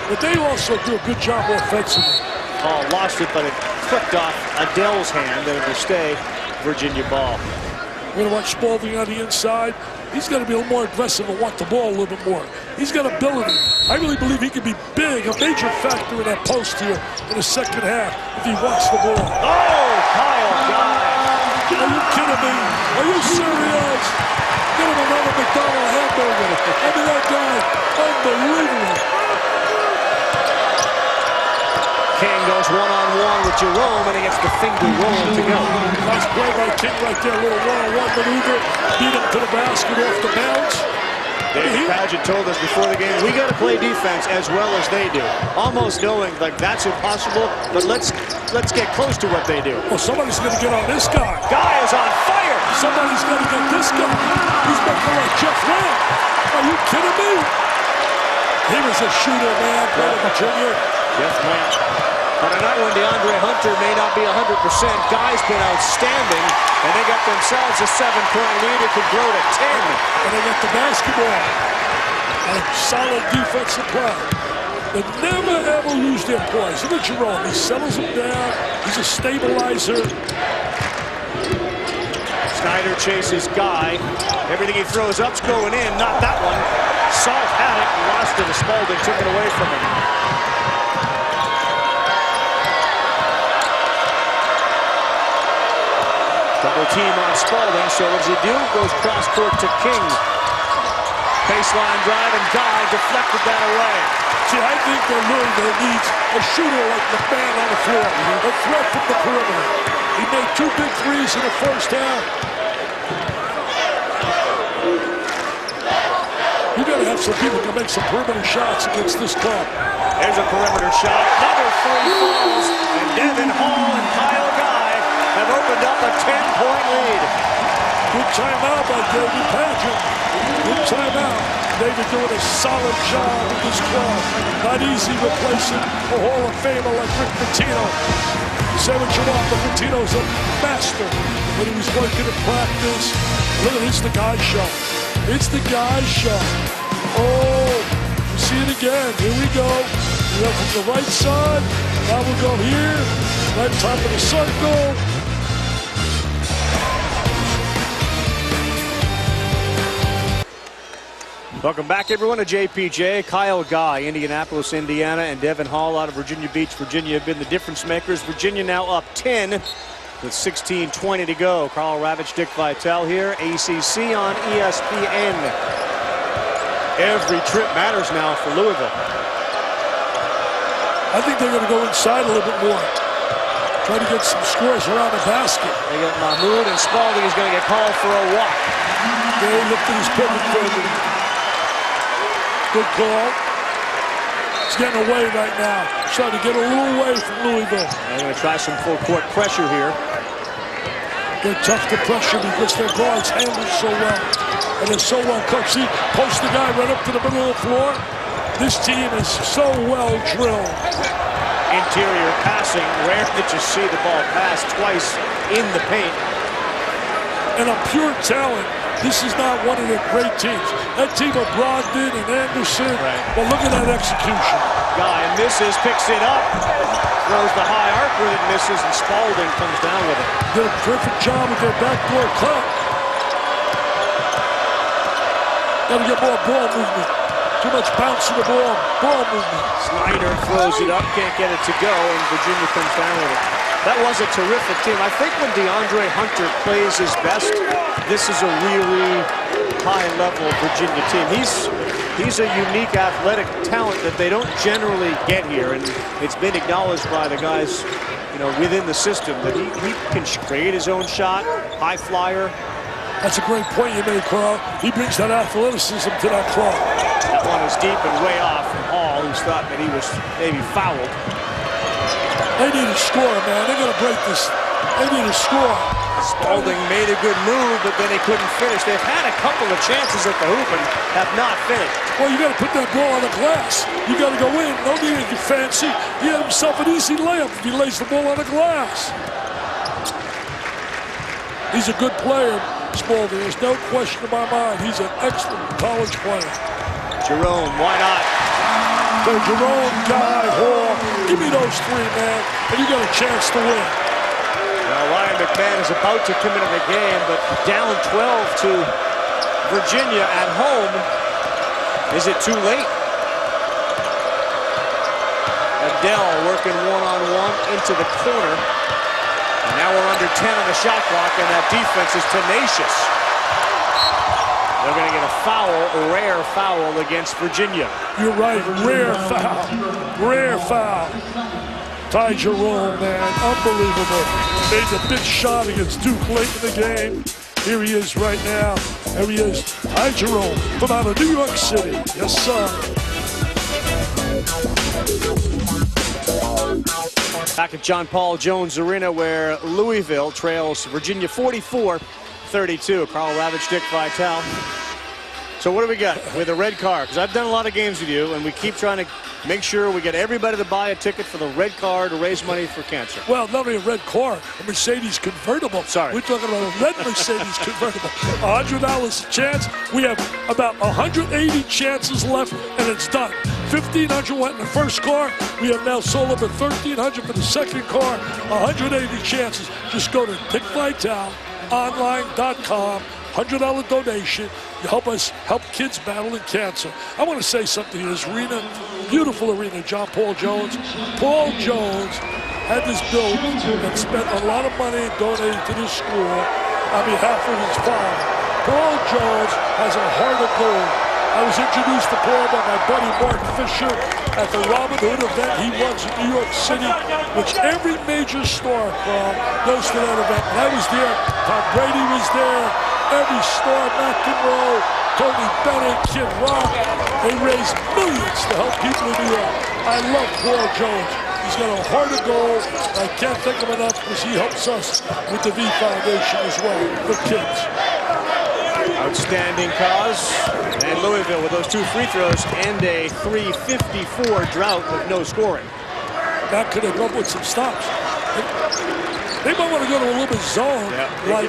But they also do a good job offensively. Oh, lost it, but it clipped off Adele's hand, and it'll stay Virginia ball. We're going to watch Spalding on the inside. He's got to be a little more aggressive and want the ball a little bit more. He's got ability. I really believe he can be big, a major factor in that post here in the second half if he wants the ball. Oh, Kyle Guy. Are you kidding me? Are you serious? Get him another McDonald's hamburger. I mean, that guy, unbelievable. King goes one-on-one with Jerome, and he gets the finger roll to go. Nice play by King right there. A little one-on-one maneuver. Beat him to the basket off the bounce. David Padgett told us before the game, we got to play defense as well as they do. Almost knowing like that's impossible, but let's get close to what they do. Well, somebody's going to get on this guy. Guy is on fire. Somebody's going to get this guy. He's making like Jeff Lamb. Are you kidding me? He was a shooter, man. Brother Virginia. Jeff Lamb. On a night when DeAndre Hunter may not be 100%, Guy's been outstanding, and they got themselves a 7-point lead. It could grow to 10. And they got the basketball. A solid defensive play. They never, ever lose their poise. Look at Jerome. He settles them down. He's a stabilizer. Snyder chases Guy. Everything he throws up's going in. Not that one. Salt had it and lost it as Spalding took it away from him. Double team on Spalding, so what does he do? Goes cross court to King. Baseline drive, and Guy deflected that away. See, I think that Louisville needs a shooter like the man on the floor. A threat from the perimeter. He made 2 big threes in the first half. You got to have some people who can make some perimeter shots against this club. There's a perimeter shot. Another 3 falls, and Devin Hall and Kyle Guy have opened up a 10-point lead. Good timeout by David Padgett. Good timeout. David doing a solid job with this club. Not easy replacing a Hall of Famer like Rick Pitino. Say what you want, but Pitino's a master. When he was working in practice, look at this, the Guy show. It's the Guy show. Oh, you see it again. Here we go. We go from the right side. Now we'll go here. Right top of the circle. Welcome back, everyone, to JPJ. Kyle Guy, Indianapolis, Indiana, and Devin Hall out of Virginia Beach, Virginia, have been the difference makers. Virginia now up 10 with 16:20 to go. Carl Ravitch, Dick Vitale here, ACC on ESPN. Every trip matters now for Louisville. I think they're going to go inside a little bit more. Try to get some scores around the basket. They got Mahmoud, and Spalding is going to get called for a walk. They looked at his pivot for good call. He's getting away right now. He's trying to get a little away from Louisville. They're going to try some full court pressure here. They're tough to pressure because their guards handle so well. And they're so well coached. See, post the guy right up to the middle of the floor. This team is so well drilled. interior passing. Rare that you see the ball pass twice in the paint. And a pure talent. This is not one of the great teams. That team of Brogdon and Anderson, but look at that execution. Guy misses, picks it up, throws the high arc with it, misses, and Spalding comes down with it. Did a terrific job with their backdoor cut. Got to get more ball movement. Too much bounce in the ball movement. Snyder throws it up, can't get it to go, and Virginia comes down with it. That was a terrific team. I think when DeAndre Hunter plays his best, this is a really high-level Virginia team. He's a unique athletic talent that they don't generally get here, and it's been acknowledged by the guys, you know, within the system that he can create his own shot, high flyer. That's a great point you made, Carl. He brings that athleticism to that club. That one is deep and way off from Hall, who's thought that he was maybe fouled. They need a score, man. They're going to break this. They need a score. Spalding made a good move, but then he couldn't finish. They've had a couple of chances at the hoop and have not finished. Well, you got to put that ball on the glass. You got to go in. No need to get fancy. He had himself an easy layup if he lays the ball on the glass. He's a good player, Spalding. There's no question in my mind. He's an excellent college player. Jerome, why not? So Jerome, Guy, Hall, give me those three, man, and you got a chance to win. Well, Ryan McMahon is about to come into the game, but down 12 to Virginia at home. Is it too late? Adele working one-on-one into the corner. And now we're under 10 on the shot clock, and that defense is tenacious. They're going to get a foul, a rare foul against Virginia. You're right, rare foul. Rare foul. Ty Jerome, man, unbelievable. Made the big shot against Duke late in the game. Here he is right now. There he is, Ty Jerome, from out of New York City. Yes, sir. Back at John Paul Jones Arena, where Louisville trails Virginia 44-32. Carl Ravitch, Dick Vitale. So what do we got with a red car? Because I've done a lot of games with you, and we keep trying to make sure we get everybody to buy a ticket for the red car to raise money for cancer. Well, not only a red car, a Mercedes convertible. Sorry. We're talking about a red Mercedes convertible. $100 a chance. We have about 180 chances left, and it's done. 1,500 went in the first car. We have now sold over 1,300 for the second car. 180 chances. Just go to dickvitaleonline.com. $100 donation. You help us help kids battling cancer. I want to say something to this arena. Beautiful arena, John Paul Jones. Paul Jones had this built and spent a lot of money donating to this school on behalf of his father. Paul Jones has a heart of gold. I was introduced to Paul by my buddy Mark Fisher at the Robin Hood event he runs in New York City, which every major star goes to that event. And I was there. Tom Brady was there. Every star, McEnroe, Tony Bennett, Kid Rock. They raise millions to help people in New York. I love Paul Jones. He's got a heart of gold. I can't thank him enough because he helps us with the V Foundation as well, for kids. Outstanding cause. And Louisville with those two free throws and a 3:54 drought with no scoring. That could have come with some stops. They might want to go to a little bit zone, like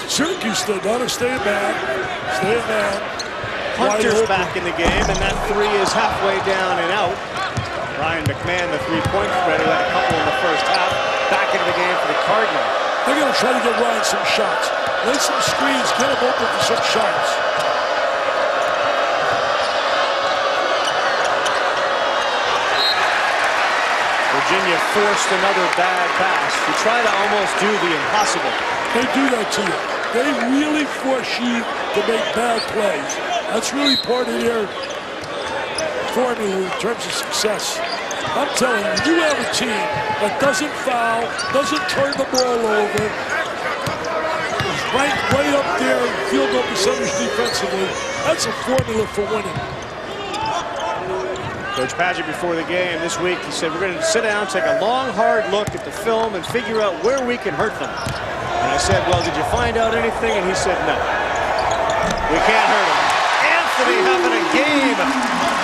Syracuse did. Don't stay back. Stay back. Hunter's back in the game, and that three is halfway down and out. Ryan McMahon, the three-point threat, who had a couple in the first half, back into the game for the Cardinals. They're going to try to get Ryan some shots. Lay some screens, get him open for some shots. Virginia forced another bad pass to try to almost do the impossible. They do that to you. They really force you to make bad plays. That's really part of their formula in terms of success. I'm telling you, you have a team that doesn't foul, doesn't turn the ball over, is ranked way up there in field goal percentage defensively. That's a formula for winning. Coach Padgett before the game this week, he said, we're going to sit down, take a long, hard look at the film and figure out where we can hurt them. And I said, well, did you find out anything? And he said, no. We can't hurt him. Anthony having a game.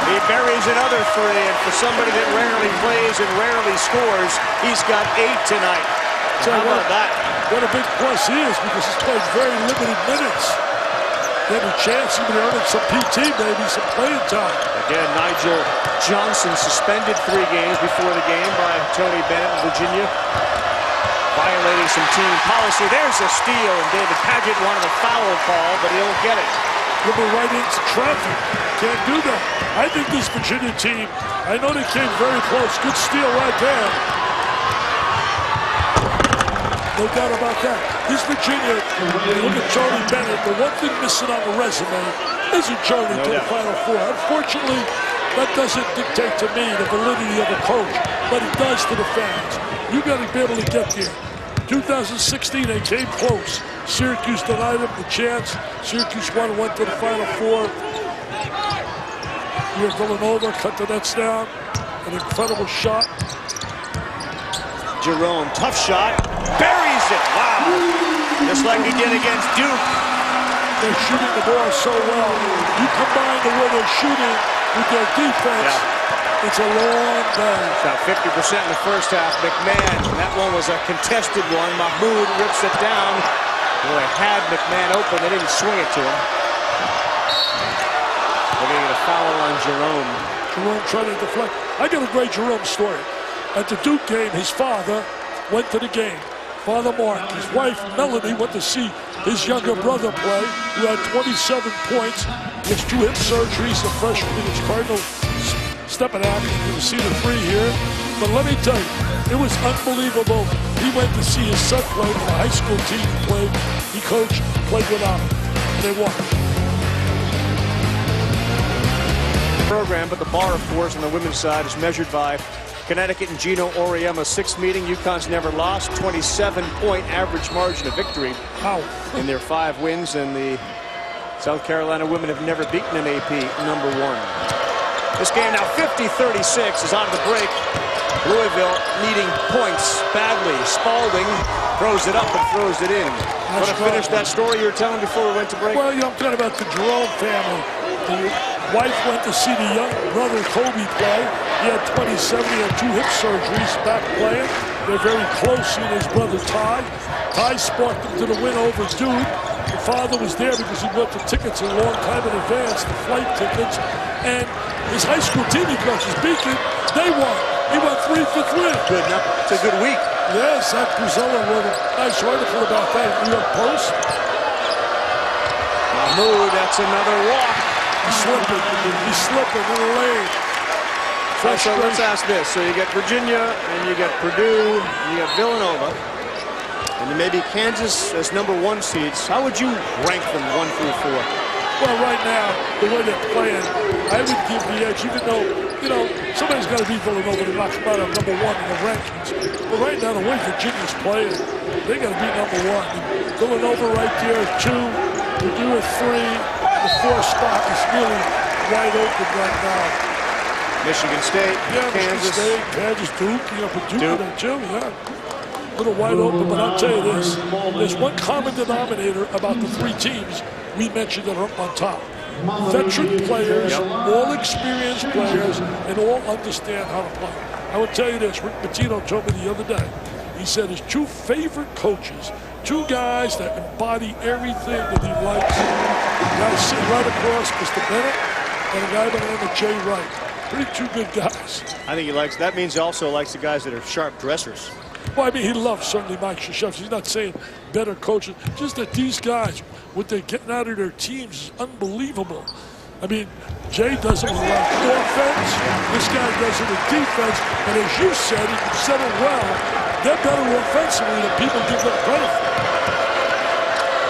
He buries another three, and for somebody that rarely plays and rarely scores, he's got 8 tonight. So how about that? What a big plus he is, because he's played very limited minutes. He had a chance even earning some PT, maybe some playing time. Again, Nigel Johnson suspended 3 games before the game by Tony Bennett in Virginia, violating some team policy. There's a steal, and David Paget wanted a foul call, but he'll get it. Dribble right into traffic. Can't do that. I think this Virginia team, I know they came very close. Good steal right there. No doubt about that. This Virginia, look at Charlie Bennett. The one thing missing on the resume isn't Charlie to the Final Four. Unfortunately, that doesn't dictate to me the validity of a coach, but it does to the fans. You got to be able to get there. 2016, they came close. Syracuse denied them the chance. Syracuse went to the Final Four. Here, Villanova cut the nets down. An incredible shot. Jerome, tough shot. Buries it. Wow. Just like he did against Duke. They're shooting the ball so well. You combine the way they're shooting with their defense, it's a long day. Shot 50% in the first half. McMahon, that one was a contested one. Mahmoud rips it down. Boy, had McMahon open. They didn't swing it to him. They're going to get a foul on Jerome. Jerome trying to deflect. I got a great Jerome story. At the Duke game, his father went to the game. Father Mark, his wife Melanie went to see his younger brother play, who had 27 points. He has 2 hip surgeries, a freshman against Cardinals, stepping out. You can see the 3 here. But let me tell you, it was unbelievable. He went to see his son play with a high school team he played. He coached, played without him, and they won. Program, but the bar, of course, on the women's side is measured by Connecticut and Gino Auriemma's 6th meeting. UConn's never lost. 27-point average margin of victory in their 5 wins, and the South Carolina women have never beaten an AP number 1. This game now 50-36 is on the break. Louisville needing points badly. Spalding throws it up and throws it in. Want to finish that story you were telling before we went to break? Well, I'm talking about the Jerome family. The wife went to see the young brother Kobe play. He had 27, he had 2 hip surgeries, back playing. They're very close, he and his brother Ty. Ty sparked him to the win over Duke. The father was there because he bought the tickets a long time in advance, the flight tickets. And his high school team he coaches, Beacon, they won. He went 3 for 3. Good enough. It's a good week. Yes, Zach Buzella wrote a nice article about that in New York Post. Mahmoud, that's another walk. He's slipping in the lane. So let's ask this. So you get Virginia, and you get Purdue, and you get Villanova, and then maybe Kansas as number 1 seeds. How would you rank them 1 through 4? Well, right now, the way they're playing, I would give the edge, even though, somebody's got to beat Villanova to knock them out of number 1 in the rankings. But right now, the way Virginia's playing, they got to beat number 1. Villanova right there at 2, Purdue at 3. The 4th spot is really wide open right now. Michigan State, Kansas. Michigan State, Kansas, Duke, Purdue there too, A little wide open, but I'll tell you this. There's one common denominator about the 3 teams we mentioned that are up on top. Veteran players, all experienced players, and all understand how to play. I will tell you this, Rick Pitino told me the other day. He said his 2 favorite coaches, 2 guys that embody everything that he likes. A guy sitting right across, Mr. Bennett, and a guy by the name of Jay Wright. Pretty 2 good guys. I think he likes, that means he also likes the guys that are sharp dressers. Well, I mean, he loves certainly Mike Krzyzewski. He's not saying better coaches, just that these guys, what they're getting out of their teams is unbelievable. I mean, Jay does it with offense. This guy does it with defense. And as you said, he said it well, they're better offensively than people give them credit for.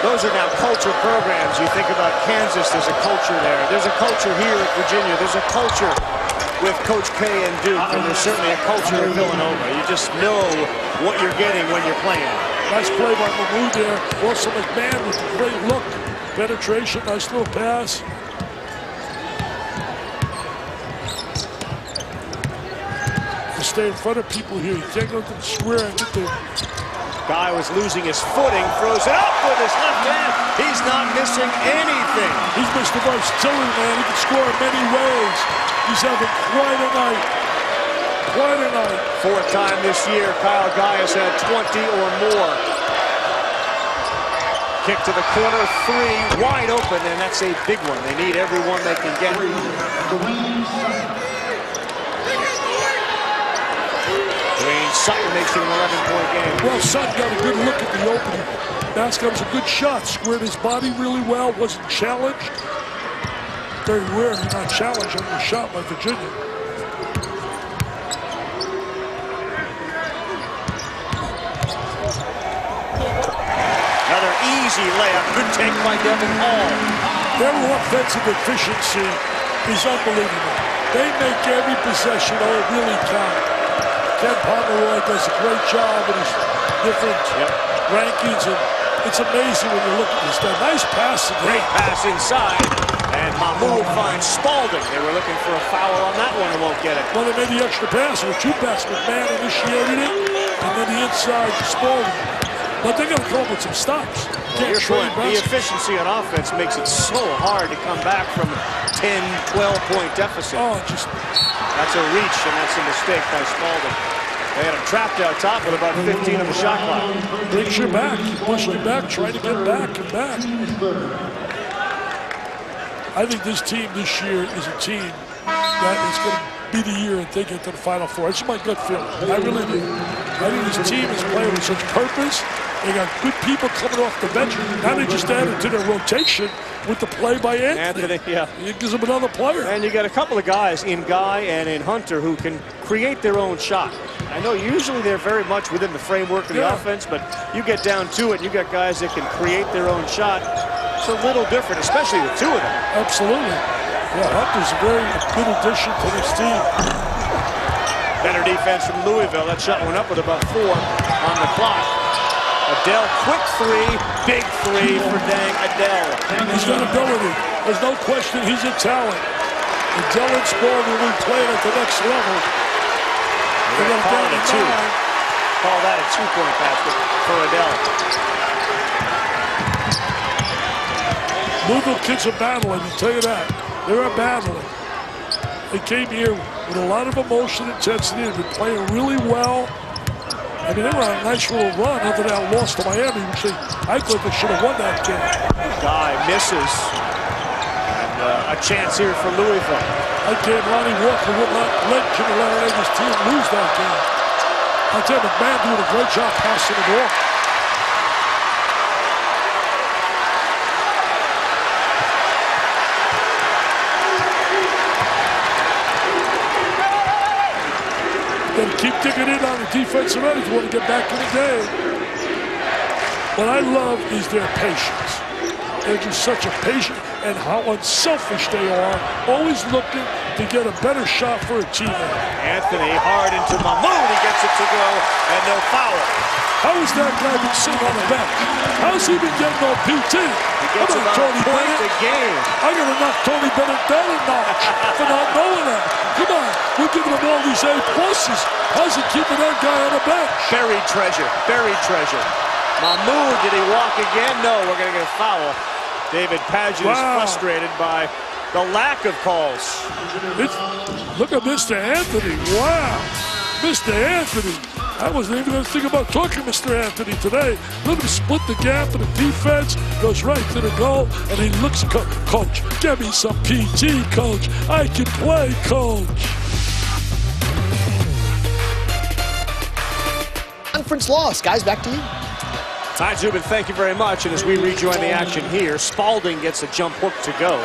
Those are now culture programs. You think about Kansas, there's a culture there. There's a culture here at Virginia. There's a culture with Coach K and Duke, and there's certainly a culture at Villanova. You just know what you're getting when you're playing. Nice play by Mahmoud there. Also McMahon with a great look. Penetration, nice little pass. To stay in front of people here. You can't go to the square and get the Guy was losing his footing, throws it up with his left hand. He's not missing anything. He's Mr. Versatility, man. He can score in many ways. He's having quite a night. Quite a night. Fourth time this year, Kyle Guy has had 20 or more. Kick to the corner, three, wide open, and that's a big one. They need everyone they can get. Dwayne Sutton makes it an 11-point game. Well, Sutton got a good look at the opening basket. It was a good shot. Squared his body really well. Wasn't challenged. Very rare he's not challenged on the shot by Virginia. Another easy layup. Good take by Devin Hall. Their offensive efficiency is unbelievable. They make every possession really count. Ken Pomeroy does a great job in his different rankings, and it's amazing when you look at this stuff. Nice pass. Great pass inside, and Mahmoud finds Spalding. They were looking for a foul on that one and won't get it. Well, they made the extra pass. There were two passes. McMahon initiated it, and then the inside to Spalding. But they're going to come up with some stops. Your point, the efficiency on offense makes it so hard to come back from a 10, 12-point deficit. Oh, that's a reach, and that's a mistake by Spalding. They had him trapped out top with about 15 on the shot clock. Brings you back. You push you back, trying to get back and back. I think this team this year is a team that is going to be the year that they get to the Final Four. It's my gut feeling. I really do. I think this team is playing with such purpose. They got good people coming off the bench. Now they just added to their rotation with the play by Anthony. Yeah. It gives them another player. And you got a couple of guys in Guy and in Hunter who can create their own shot. I know usually they're very much within the framework of the offense, but you get down to it, you got guys that can create their own shot. It's a little different, especially the two of them. Absolutely. Yeah, Hunter's a very good addition to this team. Better defense from Louisville. That shot went up with about 4 on the clock. Adele, quick three, big three for dang Adele. He's got ability. There's no question he's a talent. Adele and Spalding will be playing at the next level. They're going to call it a 2. Call that a 2-point basket for Adele. Louisville kids are battling, I'll tell you that. They're battling. They came here with a lot of emotion, intensity. They've been playing really well. I mean, they were on a nice little run after that loss to Miami, which I thought they should have won that game. Guy misses. And a chance here for Louisville. I think Lonnie Walker would not let Jimmy Larinage's team lose that game. I tell you, McMahon doing a great job passing it off. Got to keep digging in on the defensive end if you want to get back in the game. What I love is their patience. They're just such a patient, and how unselfish they are, always looking to get a better shot for a teammate. Anthony hard into Mahmoud. He gets it to go, and no foul. How has that guy been sitting on the bench? How's he been getting on PT? He gets about a point a game. I'm going to knock Tony Bennett down a notch for not knowing that. Come on, we're giving him all these A+. How's he keeping that guy on the bench? Buried treasure, buried treasure. Mahmoud, did he walk again? No, we're going to get a foul. David Paget is frustrated by the lack of calls. Look at Mr. Anthony. Wow. Mr. Anthony. I wasn't even going to think about talking to Mr. Anthony today. Let him split the gap in the defense, goes right to the goal, and he looks at Coach, give me some PT, Coach. I can play, Coach. Conference loss. Guys, back to you. Ty Zubin, thank you very much. And as we rejoin the action here, Spalding gets a jump hook to go.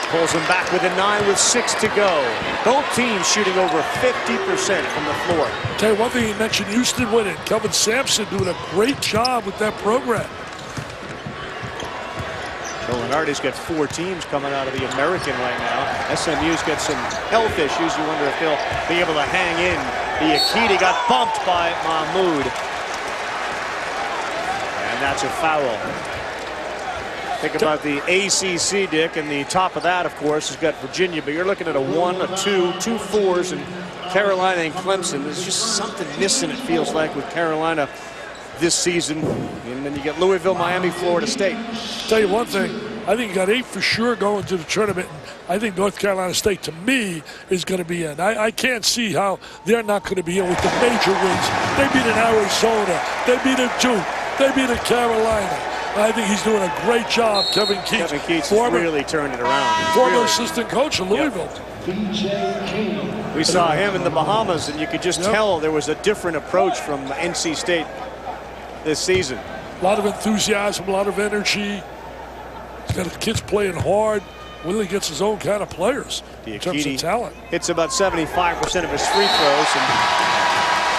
Pulls him back with a 9 with 6 to go. Both teams shooting over 50% from the floor. Okay, one thing you mentioned, Houston winning. Kelvin Sampson doing a great job with that program. Gallinardi's got 4 teams coming out of the American right now. SMU's got some health issues. You wonder if they'll be able to hang in. The Akiti got bumped by Mahmoud. And that's a foul. Think about the ACC, Dick, and the top of that, of course, has got Virginia, but you're looking at a 1, a 2, 2 4s, and Carolina and Clemson. There's just something missing, it feels like, with Carolina this season. And then you get Louisville, Miami, Florida State. Tell you one thing, I think you got 8 for sure going to the tournament. I think North Carolina State, to me, is going to be in. I can't see how they're not going to be in with the major wins. They beat an Arizona. They beat a Duke. They beat a Carolina. I think he's doing a great job, Kevin Keats. Kevin Keats has really turned it around. Former assistant coach in Louisville. Yep. We saw him in the Bahamas, and you could just tell there was a different approach from NC State this season. A lot of enthusiasm, a lot of energy. He's got his kids playing hard. Willie gets his own kind of players in terms of talent. Hits about 75% of his free throws, and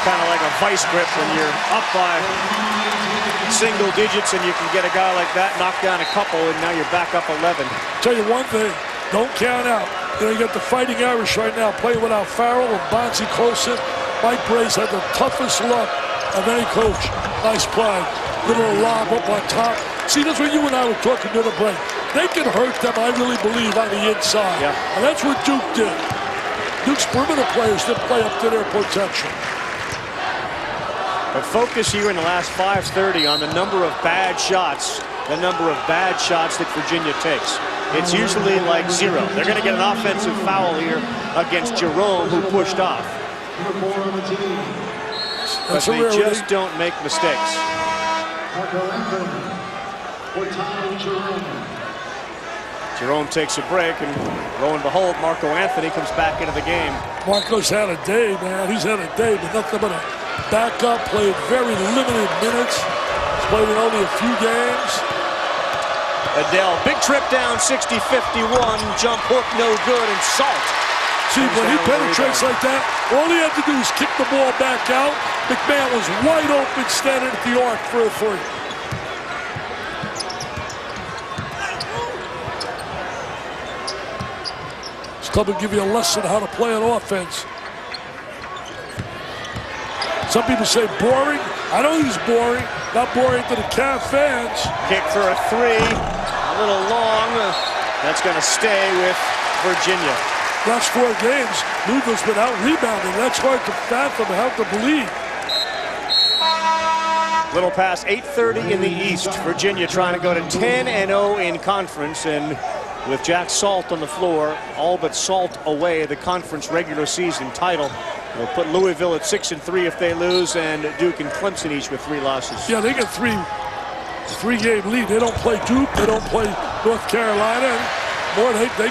kind of like a vice grip when you're up by single digits and you can get a guy like that knock down a couple, and now you're back up 11. Tell you one thing, don't count out. You know, you got the Fighting Irish right now playing without Farrell and Bonzi close in. Mike Bray's had the toughest luck of any coach. Nice play. Little lob up on top. See, that's what you and I were talking to the break. They can hurt them, I really believe, on the inside. Yeah. And that's what Duke did. Duke's perimeter players didn't play up to their potential. But focus here in the last 5:30 on the number of bad shots, that Virginia takes. It's usually like 0. They're going to get an offensive foul here against Jerome, who pushed off. But they just don't make mistakes. Jerome takes a break, and lo and behold, Marco Anthony comes back into the game. Marco's had a day, man. He's had a day, but nothing but a backup. Played very limited minutes. He's played in only a few games. Adele, big trip down, 60-51. Jump hook, no good, and Salt. See, when he penetrates like that, all he had to do is kick the ball back out. McMahon was wide open, standing at the arc for a 3. This club will give you a lesson how to play an offense. Some people say boring. I don't think he's boring. Not boring to the Cav fans. Kick for a 3. A little long. That's going to stay with Virginia. Last 4 games, Louisville's been out-rebounding. That's hard to fathom, hard to believe. Little past 8:30 in the East. Virginia trying to go to 10-0 in conference, and with Jack Salt on the floor, all but Salt away, the conference regular season title. They'll put Louisville at 6-3 if they lose, and Duke and Clemson each with 3 losses. Yeah, they get 3-game lead. They don't play Duke. They don't play North Carolina. More, they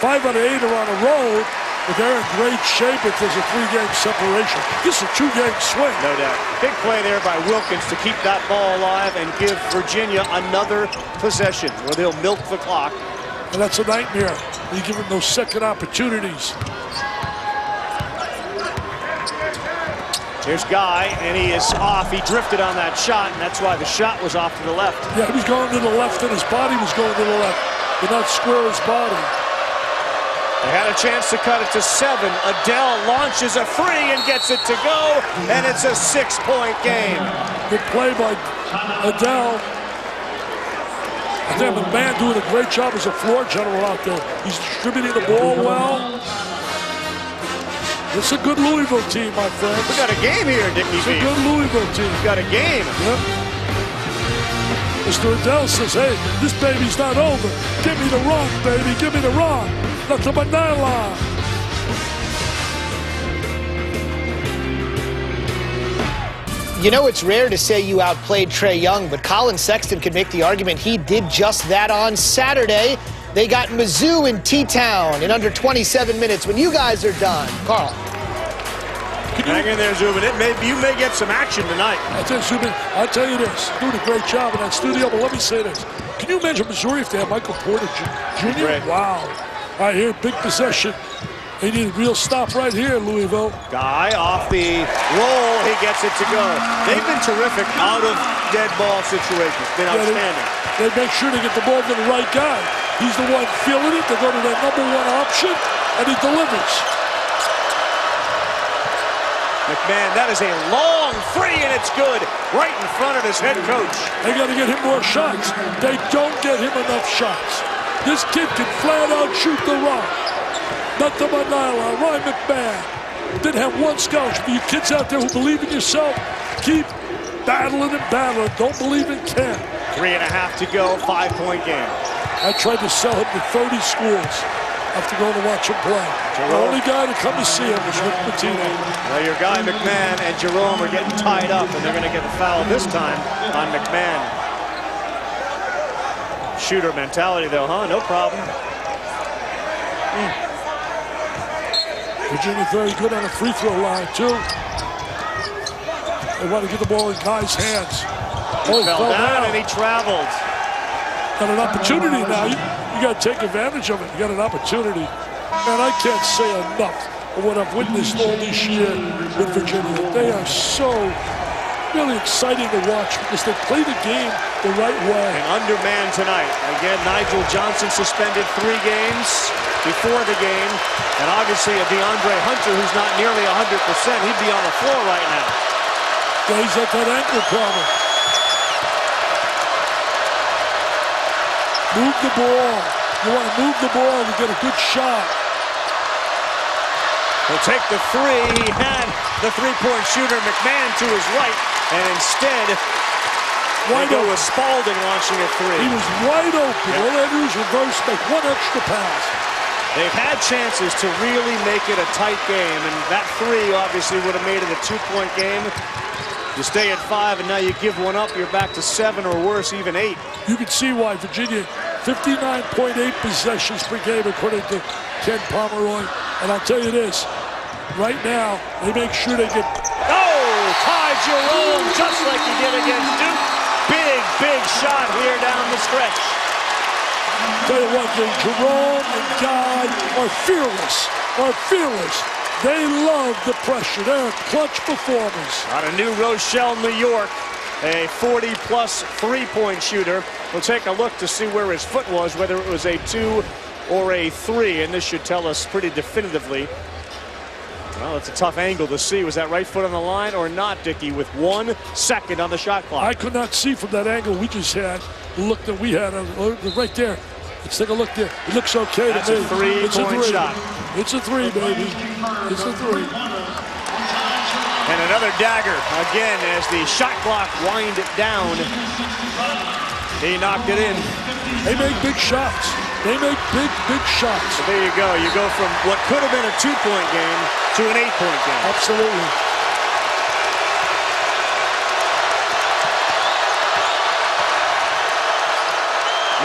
5 out of 8 are on the road, but they're in great shape if there's a 3-game separation. This is a 2-game swing. No doubt. Big play there by Wilkins to keep that ball alive and give Virginia another possession where they'll milk the clock. And that's a nightmare. You give them those second opportunities. Here's Guy, and he is off. He drifted on that shot, and that's why the shot was off to the left. Yeah, he was going to the left, and his body was going to the left. Did not square his body. They had a chance to cut it to 7. Adele launches a 3 and gets it to go, and it's a 6-point game. Good play by Adele. I think McMahon doing a great job as a floor general out there. He's distributing the ball well. It's a good Louisville team, my friend. We got a game here, Dickie B. It's a good Louisville team. We got a game. Yep. Mr. Adele says, hey, this baby's not over. Give me the rock, baby. Give me the rock. Nothing but nylon. You know, it's rare to say you outplayed Trae Young, but Colin Sexton could make the argument he did just that on Saturday. They got Mizzou in T-Town in under 27 minutes when you guys are done. Carl. Hang in there, Zubin. You may get some action tonight. Zubin, I'll tell you this. Doing a great job in that studio, but let me say this. Can you imagine Missouri if they had Michael Porter Jr.? Great. Wow. Right here, big possession. They need a real stop right here, Louisville. Guy off the roll. He gets it to go. They've been terrific out of dead ball situations. Been outstanding. They make sure to get the ball to the right guy. He's the one feeling it. They go to their #1 option, and he delivers. McMahon, that is a long 3, and it's good. Right in front of his head coach. They got to get him more shots. They don't get him enough shots. This kid can flat out shoot the rock. Nothing but nylon. Ryan McMahon didn't have one scholarship. For you kids out there who believe in yourself, keep battling and battling. Don't believe it can. 3.5 to go, 5-point game. I tried to sell him to 30 schools after going to watch him play. The only guy to come to see him was Rick Pitino. Well, your guy McMahon and Jerome are getting tied up, and they're going to get the foul this time on McMahon. Shooter mentality, though, huh? No problem. Virginia very good on the free throw line, too. They want to get the ball in guys' hands. Oh, he fell down and he traveled. Got an opportunity now. You got to take advantage of it. You got an opportunity. Man, I can't say enough of what I've witnessed all this year with Virginia. They are so really exciting to watch because they play the game the right way. And undermanned tonight. Again, Nigel Johnson suspended 3 games before the game. And obviously a DeAndre Hunter who's not nearly 100%. He'd be on the floor right now. Yeah, he's got that ankle problem. Move the ball. You want to move the ball to get a good shot. He'll take the 3. He had the 3-point shooter McMahon to his right, and instead, wide open open. Was Spalding launching a 3. He was wide open. All they do is reverse, make one extra pass. They've had chances to really make it a tight game, and that 3 obviously would have made it a 2-point game. You stay at 5, and now you give one up, you're back to 7 or worse, even 8. You can see why Virginia, 59.8 possessions per game, according to Ken Pomeroy. And I'll tell you this, right now, they make sure they get... Oh, Ty Jerome, just like he did against Duke. Big shot here down the stretch. Tell you what, Jerome and Guy are fearless. They love the pressure. They're clutch performers. Out of New Rochelle, New York, a 40-plus 3-point shooter. We'll take a look to see where his foot was, whether it was a 2 or a 3, and this should tell us pretty definitively. Well, it's a tough angle to see. Was that right foot on the line or not, Dickie, with 1 second on the shot clock? I could not see from that angle we just had, the look that we had right there. Let's take a look there. It looks okay That's to me. A 3-point shot. It's a 3, baby. It's a 3. And another dagger, again, as the shot clock wind down. He knocked it in. They make big shots. They make big shots. So there you go. You go from what could have been a 2-point game to an 8-point game. Absolutely.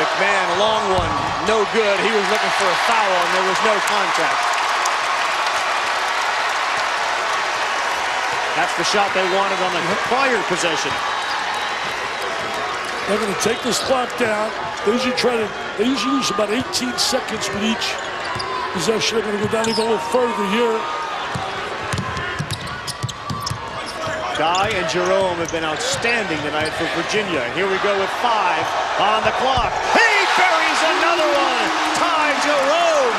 McMahon, long one, no good. He was looking for a foul, and there was no contact. That's the shot they wanted on the prior possession. They're going to take this clock down. They usually use about 18 seconds with each possession. They're going to go down even a little further here. Guy and Jerome have been outstanding tonight for Virginia. Here we go with 5 on the clock. He buries another one. Ty Jerome.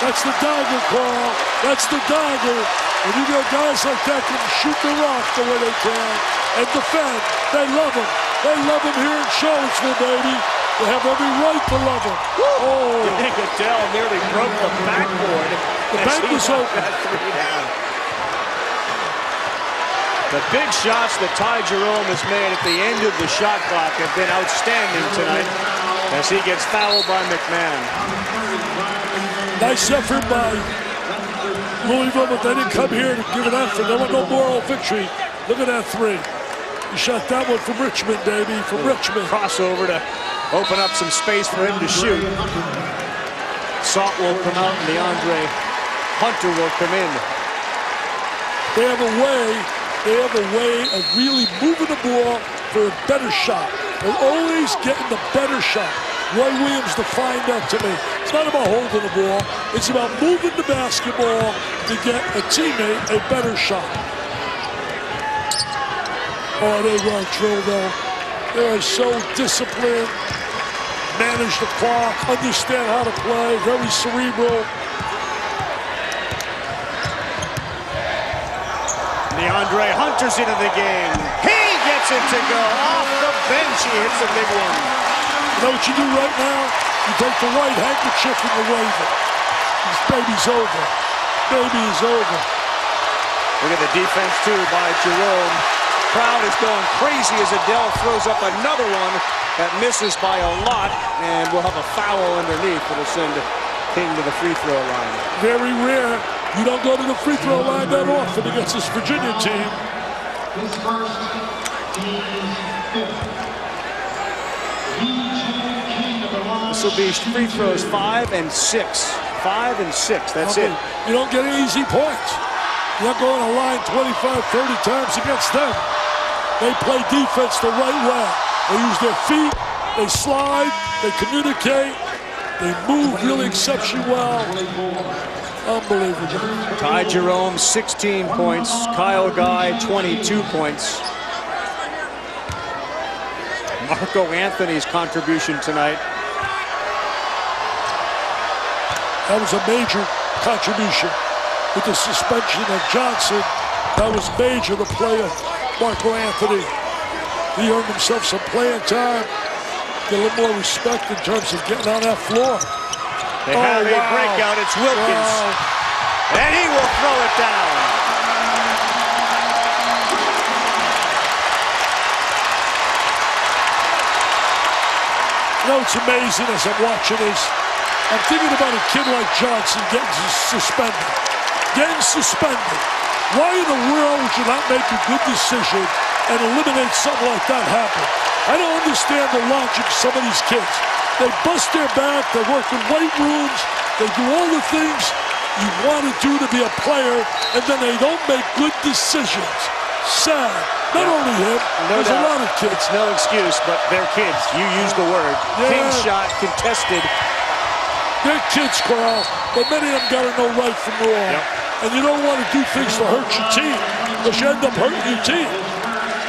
That's the dagger, Carl. That's the dagger. When you got guys like that can shoot the rock the way they can and defend, they love them. They love him here in Charlottesville, baby. They have every right to love him. Oh. Dan Goodell nearly broke the backboard. The bank was open. That 3 down. The big shots that Ty Jerome has made at the end of the shot clock have been outstanding tonight as he gets fouled by McMahon. Nice effort by Louisville, but they didn't come here to give an effort. They want no moral victory. Look at that 3. He shot that one from Richmond, baby, from Richmond. Crossover to open up some space for him to shoot. Salt will come out and DeAndre Hunter will come in. They have a way of really moving the ball for a better shot. They're always getting the better shot. Roy Williams defined that to me. It's not about holding the ball. It's about moving the basketball to get a teammate a better shot. Oh, they run drill, though. They are so disciplined, manage the clock, understand how to play, very cerebral. DeAndre Hunter's into the game. He gets it to go off the bench. He hits a big one. You know what you do right now? You take the white handkerchief and you wave it. This baby's over. Baby is over. Look at the defense, too, by Jerome. Crowd is going crazy as Adele throws up another one that misses by a lot, and we'll have a foul underneath that'll send King to the free throw line. Very rare. You don't go to the free throw line that often against this Virginia team. His first, team's fifth. This will be free throws 5 and 6. 5 and 6, that's it. You don't get any easy points. You're not going to line 25, 30 times against them. They play defense the right way. They use their feet, they slide, they communicate, they move really exceptionally well. Unbelievable. Ty Jerome, 16 points. Kyle Guy, 22 points. Marco Anthony's contribution tonight. That was a major contribution with the suspension of Johnson. That was major, the play of Marco Anthony. He earned himself some playing time. Get a little more respect in terms of getting on that floor. They have a breakout. It's Wilkins. Wow. And he will throw it down. You know, it's amazing as I'm watching this. I'm thinking about a kid like Johnson getting suspended. Getting suspended. Why in the world would you not make a good decision and eliminate something like that happen? I don't understand the logic of some of these kids. They bust their back, they work in weight rooms, they do all the things you want to do to be a player, and then they don't make good decisions. Sad. Not only him, there's a lot of kids. It's no excuse, but they're kids. You used the word. Yeah. King shot contested. They're kids, Carl, but many of them got to know right from wrong. Yep. And you don't want to do things to hurt your team, because you end up hurting your team.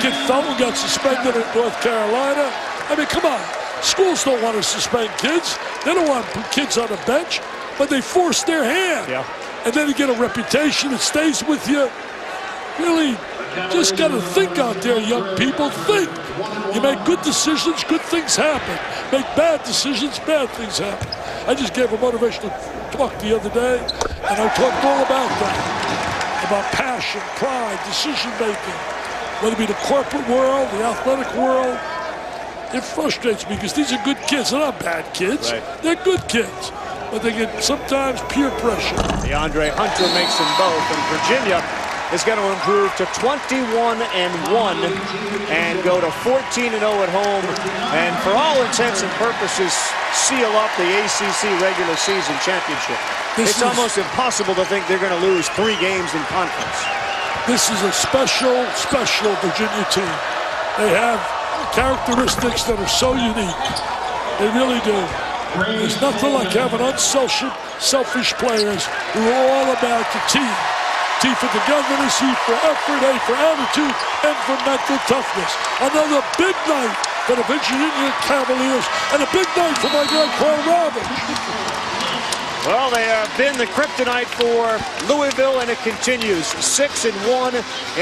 Kid Felton got suspended in North Carolina. I mean, come on. Schools don't want to suspend kids. They don't want kids on the bench, but they force their hand. Yeah. And then you get a reputation that stays with you. Really, just got to think out there, young people. Think. You make good decisions, good things happen. Make bad decisions, bad things happen. I just gave a motivational talk the other day, and I talked all about that. About passion, pride, decision-making. Whether it be the corporate world, the athletic world. It frustrates me because these are good kids. They're not bad kids. Right. They're good kids. But they get sometimes peer pressure. DeAndre Hunter makes them both, and Virginia is going to improve to 21-1 and go to 14-0 at home, and for all intents and purposes, seal up the ACC regular season championship. It's almost impossible to think they're going to lose 3 games in conference. This is a special, special Virginia team. They have characteristics that are so unique. They really do. There's nothing like having unselfish players who are all about the team. T for togetherness, E for effort, A for attitude, M for mental toughness. Another big night for the Virginia Cavaliers, and a big night for my guy Carl Robbins. Well, they have been the kryptonite for Louisville, and it continues. 6-1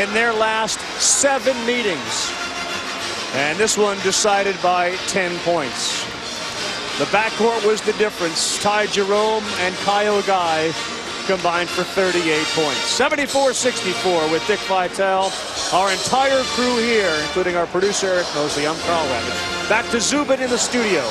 in their last 7 meetings. And this one decided by 10 points. The backcourt was the difference. Ty Jerome and Kyle Guy combined for 38 points. 74-64 with Dick Vitale. Our entire crew here, including our producer Eric Mosley. I'm Carl Ravitch. Back to Zubin in the studio.